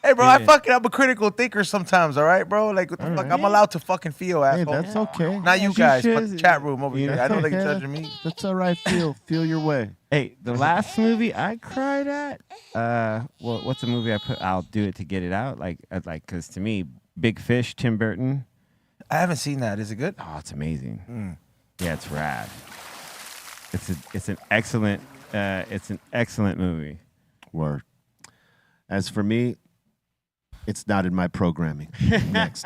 Hey, bro, I'm a critical thinker sometimes, all right, bro? Like, what the fuck? I'm allowed to fucking feel, Hey, asshole. that's okay. Not you You guys, but should. the chat room over here. I know they judging me. That's all right. Feel your way. Hey, the last movie I cried at, well, what's the movie I put? I'll do it to get it out. Because to me, Big Fish, Tim Burton. I haven't seen that. Is it good? Oh, it's amazing. Yeah, it's rad. It's an excellent movie. Word. As for me, it's not in my programming. Next.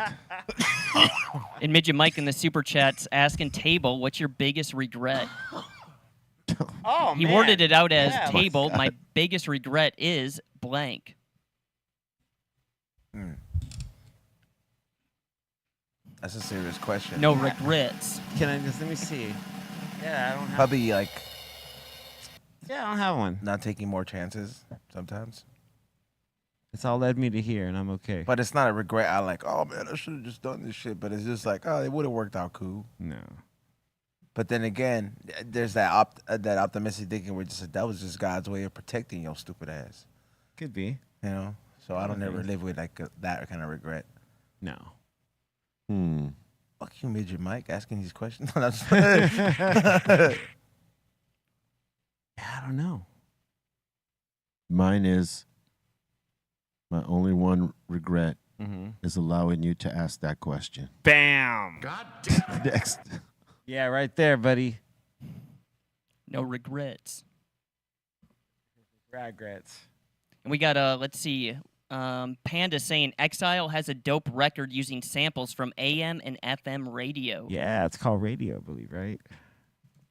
And Midget Mike in the super chats asking Table, what's your biggest regret? Oh, He worded it out as Yeah. Table. My biggest regret is blank. That's a serious question. No regrets. Can I just let me see? Yeah, I don't have. Probably like Yeah, I don't have one. not taking more chances sometimes. It's all led me to here, and I'm okay. But it's not a regret. I like, oh man, I should have just done this shit. But it's just like, oh, it would have worked out cool. No. But then again, there's that that optimistic thinking where just that was just God's way of protecting your stupid ass. Could be. You know. So I don't ever live with like that kind of regret. No. Fuck you, Midget Mike, asking these questions. I don't know. Mine is my only one regret is allowing you to ask that question. Bam. God damn. Next. Yeah, right there, buddy. No regrets. Regrets. And we got let's see, Panda saying Exile has a dope record using samples from AM and FM radio. Yeah, it's called radio, I believe, right?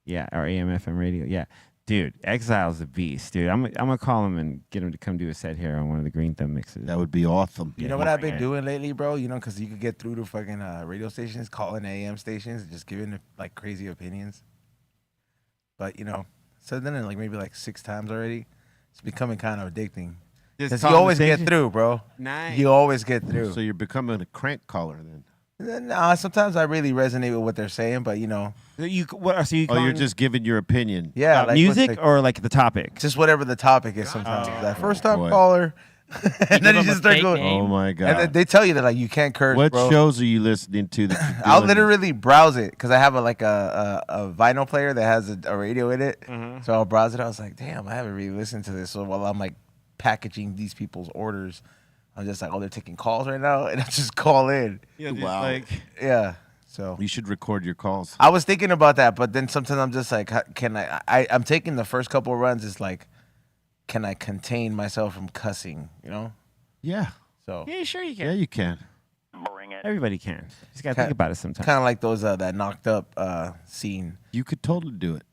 Yeah, or AM/FM radio. Yeah, dude, Exile's a beast, dude. I'm gonna call him and get him to come do a set here on one of the Greenthumb mixes. That would be awesome. You know what I've been doing lately, bro? You know, because you could get through to fucking radio stations, calling AM stations, just giving like crazy opinions. But you know, so then like maybe like 6 times already. It's becoming kind of addicting. Because you always get through, bro. Nice. You always get through. So you're becoming a crank caller then. Nah, sometimes I really resonate with what they're saying, but you know. So you're calling- just giving your opinion. Yeah, like music like, or like the topic? just whatever the topic is. Sometimes that first time boy. caller, and then you them a just start fake going. name. Oh my god. And then they tell you that like you can't curse. What bro. shows are you listening to? That you're I'll doing literally browse it because I have a vinyl player that has a radio in it. So I'll browse it. I was like, damn, I haven't really listened to this. So while I'm like packaging these people's orders, I'm just like, oh, they're taking calls right now, and I just call in. Yeah, Wow. Yeah. So You should record your calls. I was thinking about that, but then sometimes I'm just like, can I'm taking the first couple of runs. It's like, can I contain myself from cussing? You know. Yeah. So Yeah, sure you can. Yeah, you can. Everybody can. Just gotta think about it sometimes. kind of like those that knocked up scene You could totally do it.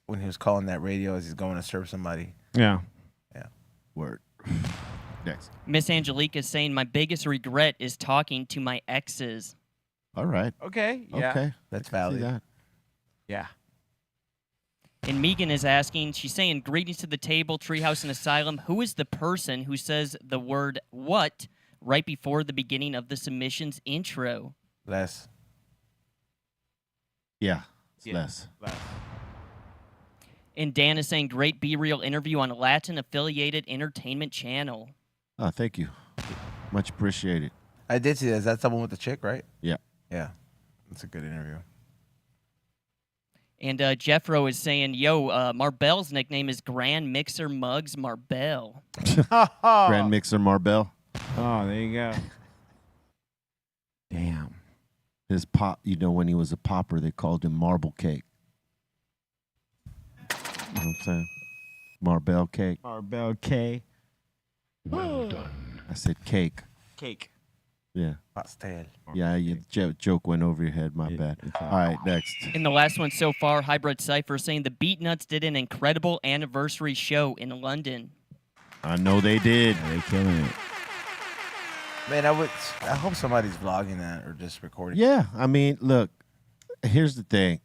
when he was calling that radio as he's going to serve somebody. Yeah. Word. Next. Miss Angelique is saying my biggest regret is talking to my exes. All right. Okay. Yeah. Okay. That's See valid. that. Yeah. And Megan is asking, she's saying, greetings to the table, Treehouse and Asylum. Who is the person who says the word what right before the beginning of the submission's intro? Les. Yeah. It's Yeah. less. And Dan is saying, great Be Real interview on a Latin-affiliated entertainment channel. Oh, thank you. Much appreciated. I did see that. Is that someone with the chick, right? Yeah. Yeah. That's a good interview. And Jeffro is saying, yo, Marbell's nickname is Grand Mixer Mugs Marbell. Grand Mixer Marbell. Oh, there you go. Damn. His pop, when he was a popper, they called him Marble Cake. You know what I'm saying? Marbell Cake. Marbell K. I said cake. Cake. Yeah. Pastel. Yeah, joke went over your head. My bad. it's all All right, next. And the last one so far, Hybrid Cypher saying the Beat Nuts did an incredible anniversary show in London. I know they did. Yeah, they killing it. Man, I hope somebody's vlogging that or just recording. Yeah, I mean, look, here's the thing.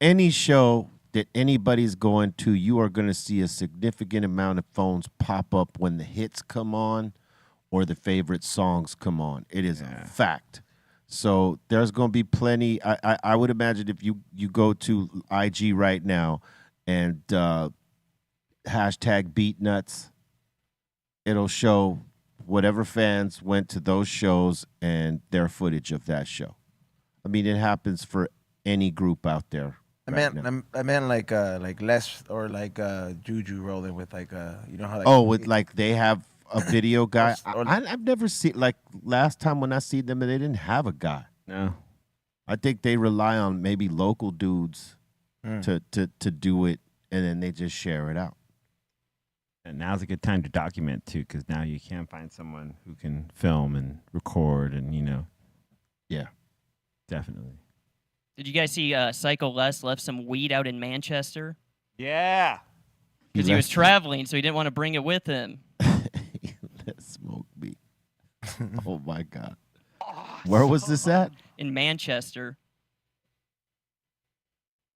Any show that anybody's going to, you are going to see a significant amount of phones pop up when the hits come on or the favorite songs come on. It is a fact. So there's going to be plenty. I would imagine if you go to IG right now and hashtag BeatNuts, it'll show whatever fans went to those shows and their footage of that show. I mean, it happens for any group out there. I right now. meant like Les or like Juju rolling with like you know how like with like they have a video guy. I've never seen, like last time when I see them, they didn't have a guy. No. I think they rely on maybe local dudes to do it, and then they just share it out. And now's a good time to document too, because now you can find someone who can film and record, and Yeah. definitely. Did you guys see Psycho Les left some weed out in Manchester? Yeah. Because he was traveling, so he didn't want to bring it with him. Let's smoke me. Oh my God. Where was this at? In Manchester.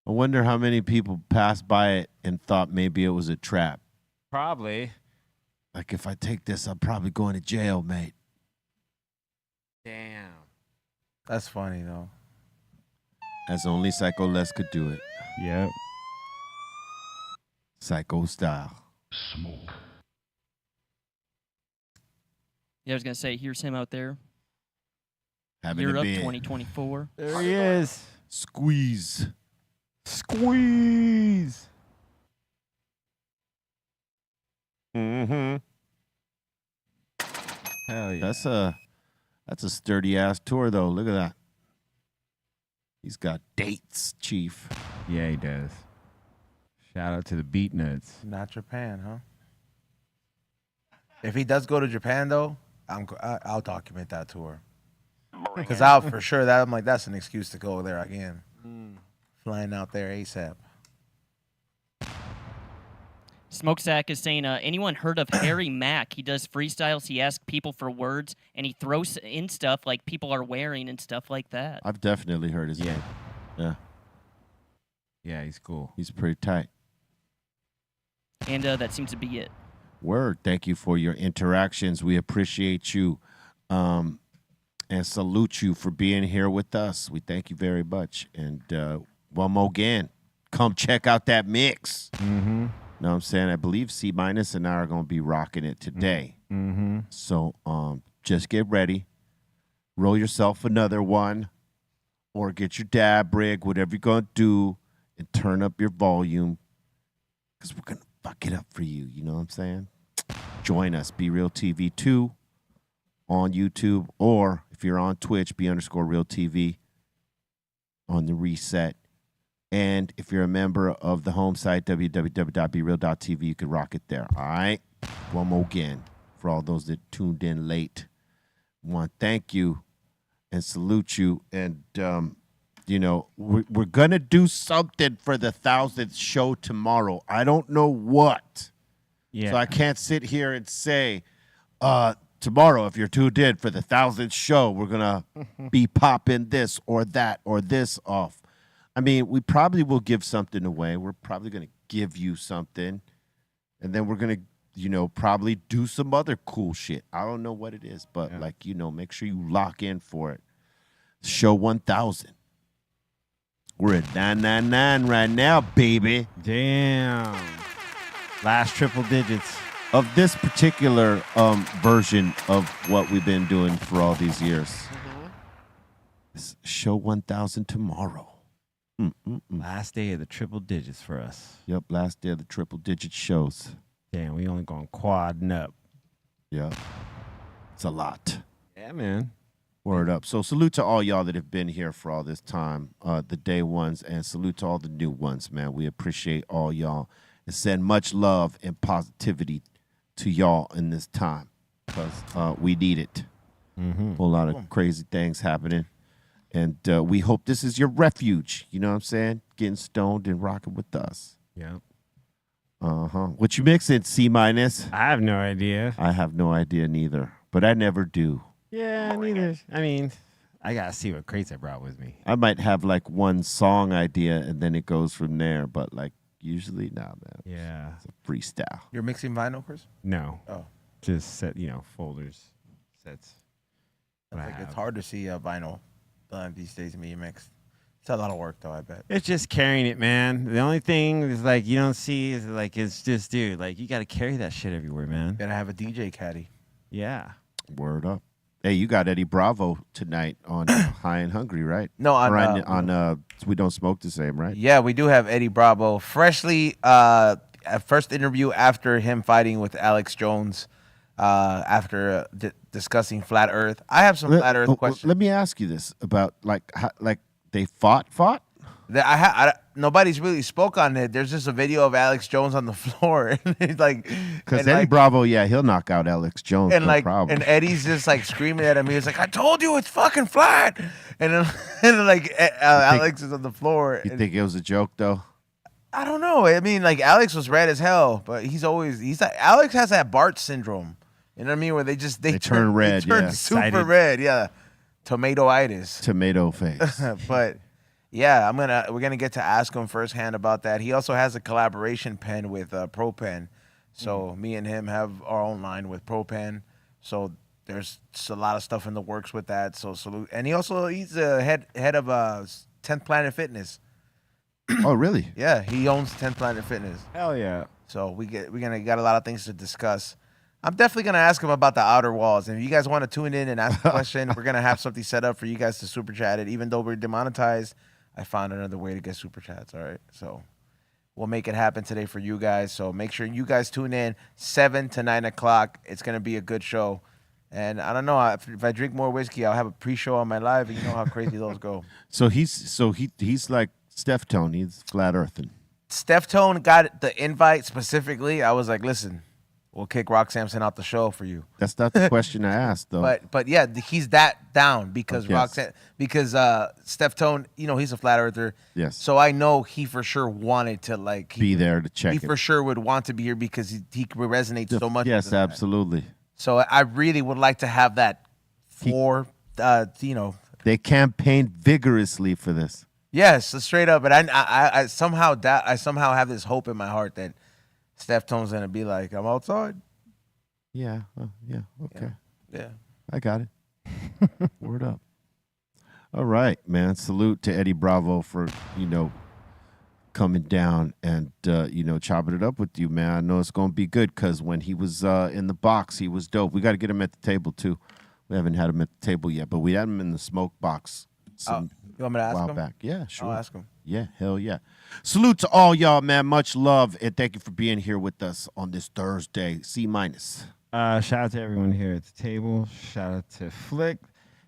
I wonder how many people passed by it and thought maybe it was a trap. Probably. Like, if I take this, I'm probably going to jail, mate. Damn. That's funny though. As only Psycho Les could do it. Yep. Psycho style. Smoke. Yeah, I was going to say, here's him out there. Having a Europe beer. 2024. There he is. Squeeze. Squeeze. Mm-hmm. Hell yeah. That's a sturdy ass tour though. Look at that. He's got dates, Chief. Yeah, he does. Shout out to the Beat Nuts. Not Japan, huh? If he does go to Japan though, I'll document that tour. Because I'm like, that's an excuse to go there again. Flying out there ASAP. Smokesack is saying, anyone heard of Harry Mack? He does freestyles. He asks people for words, and he throws in stuff like people are wearing and stuff like that. I've definitely heard his name. Yeah. Yeah, he's cool. He's pretty tight. And that seems to be it. Word. Thank you for your interactions. We appreciate you and salute you for being here with us. We thank you very much. And one more again, come check out that mix. Mm-hmm. Know what I'm saying? I believe C- and I are going to be rocking it today. Mm-hmm. So just get ready. Roll yourself another one or get your dab rig, whatever you're going to do, and turn up your volume because we're going to fuck it up for you. You know what I'm saying? Join us, Be Real TV 2 on YouTube, or if you're on Twitch, B_Real TV on the reset. And if you're a member of the home site, www.bereal.tv, you can rock it there. All right? One more again for all those that tuned in late. I want to thank you and salute you. And, you know, we're going to do something for the 1,000th show tomorrow. I don't know what. Yeah. So I can't sit here and say, tomorrow, if you're tuned in for the 1,000th show, we're going to be popping this or that or this off. I mean, we probably will give something away. We're probably going to give you something. And then we're going to, you know, probably do some other cool shit. I don't know what it is, but like, you know, make sure you lock in for it. Show 1,000. We're at 999 right now, baby. Damn. Last triple digits. Of this particular version of what we've been doing for all these years. Show 1,000 tomorrow. Last day of the triple digits for us. Yep, last day of the triple digit shows. Damn, we only going quadding up. Yeah. It's a lot. Yeah, man. Word up. So salute to all y'all that have been here for all this time, the day ones, and salute to all the new ones, man. We appreciate all y'all and send much love and positivity to y'all in this time because we need it. A whole lot of crazy things happening. And we hope this is your refuge. You know what I'm saying? Getting stoned and rocking with us. Yep. What you mixing, C-? I have no idea. I have no idea neither, but I never do. Yeah, neither. I mean, I got to see what crates I brought with me. I might have like one song idea and then it goes from there, but like usually, nah, man. Yeah. It's a freestyle. You're mixing vinyl, Chris? No. Oh. Just set, folders, sets. I think it's hard to see vinyl these days in me mixed. It's a lot of work, though, I bet. It's just carrying it, man. The only thing is, like, you don't see is, like, it's just, dude, like, you got to carry that shit everywhere, man. Gotta have a DJ caddy. Yeah. Word up. Hey, you got Eddie Bravo tonight on High and Hungry, right? No, on We Don't Smoke the Same, right? Yeah, we do have Eddie Bravo. Freshly, first interview after him fighting with Alex Jones after discussing Flat Earth. I have some Flat Earth questions. Let me ask you this about, like they fought? Nobody's really spoke on it. There's just a video of Alex Jones on the floor. It's like, because Eddie Bravo, yeah, he'll knock out Alex Jones, and no problem. And Eddie's just like screaming at him. He's like, "I told you it's fucking flat." And then like Alex is on the floor. You think it was a joke though? I don't know. I mean, like Alex was red as hell, but he's like Alex has that Bart syndrome. You know what I mean? Where they turn red, they turn yeah. super Excited. red, yeah. Tomatoitis. Tomato face. But yeah, we're gonna get to ask him firsthand about that. He also has a collaboration pen with ProPen, so me and him have our own line with ProPen. So there's a lot of stuff in the works with that. So salute, and he's the head of 10th Planet Fitness. Oh, really? Yeah, he owns 10th Planet Fitness. Hell yeah. So we're gonna got a lot of things to discuss. I'm definitely gonna ask him about the outer walls. And if you guys want to tune in and ask a question, we're gonna have something set up for you guys to super chat it. Even though we're demonetized, I found another way to get super chats. All right, so we'll make it happen today for you guys. So make sure you guys tune in 7 to 9 o'clock. It's gonna be a good show. And I don't know if I drink more whiskey, I'll have a pre-show on my live. And you know how crazy those go. So he's like Steph Tone. He's flat earthing. Steph Tone got the invite specifically. I was like, listen, we'll kick Rock Samson out the show for you. That's not the question I asked, though. But yeah, he's that down because Yes. Steph Tone, he's a flat earther. Yes. So I know he for sure wanted to Be there to check He it. for sure would want to be here because he resonates so much. Yes, with that. absolutely. So I really would like to have that They campaigned vigorously for this. Yes, straight up. But I somehow have this hope in my heart that Steph Tone's gonna be like, I'm outside. Yeah. Yeah. Okay. Yeah. I got it. Word up. All right, man. Salute to Eddie Bravo for, coming down and, chopping it up with you, man. I know it's going to be good because when he was in the box, he was dope. We got to get him at the table, too. We haven't had him at the table yet, but we had him in the smoke box You want me to ask while him? back. Yeah, sure. I'll ask him. Yeah, hell yeah. Salute to all y'all, man. Much love, and thank you for being here with us on this Thursday. C-. Shout out to everyone here at the table. Shout out to Flick.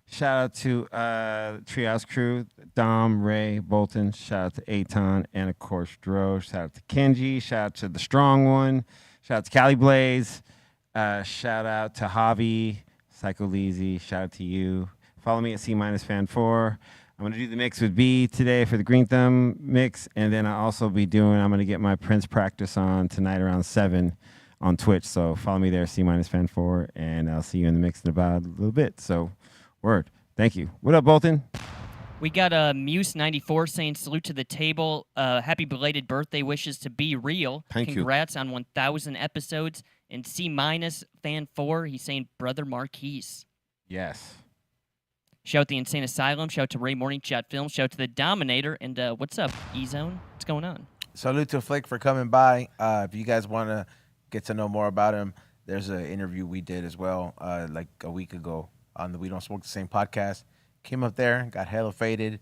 Shout out to Treehouse crew, Dom, Ray, Bolton. Shout out to Aton, and of course Dro. Shout out to Kenji. Shout out to the Strong One. Shout out to Cali Blaze. Shout out to Javi, Psycho Leezy. Shout out to you. Follow me at C-Fan4. I'm going to do the mix with B today for the Green Thumb mix, and then I'm going to get my Prince practice on tonight around 7 on Twitch. So follow me there, C-Fan4, and I'll see you in the mix in about a little bit. So, word. Thank you. What up, Bolton? We got Muse94 saying salute to the table. Happy belated birthday wishes to Be Real. Thank you. Congrats on 1,000 episodes. And C-Fan4, he's saying Brother Marquise. Yes. Shout out the Insane Asylum. Shout out to Ray Morning Chat Films. Shout out to the Dominator. And what's up, E-Zone? What's going on? Salute to Flick for coming by. If you guys want to get to know more about him, there's an interview we did as well, like a week ago on the We Don't Smoke the Same podcast. Came up there, got hella faded,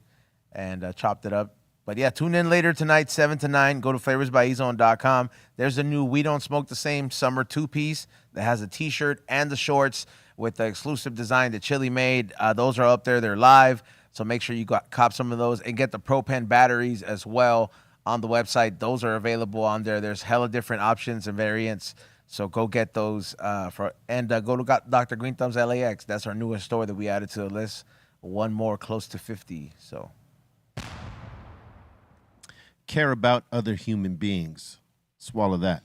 and chopped it up. But yeah, tune in later tonight, 7 to 9. Go to flavorsbyezone.com. There's a new We Don't Smoke the Same summer 2-piece that has a T-shirt and the shorts with the exclusive design that Chili made. Those are up there. They're live. So make sure you cop some of those and get the Pro-Pen batteries as well on the website. Those are available on there. There's hella different options and variants. So go get those. Go to Dr. Greenthumb's LAX. That's our newest store that we added to the list. One more close to 50. So Care about other human beings. Swallow that.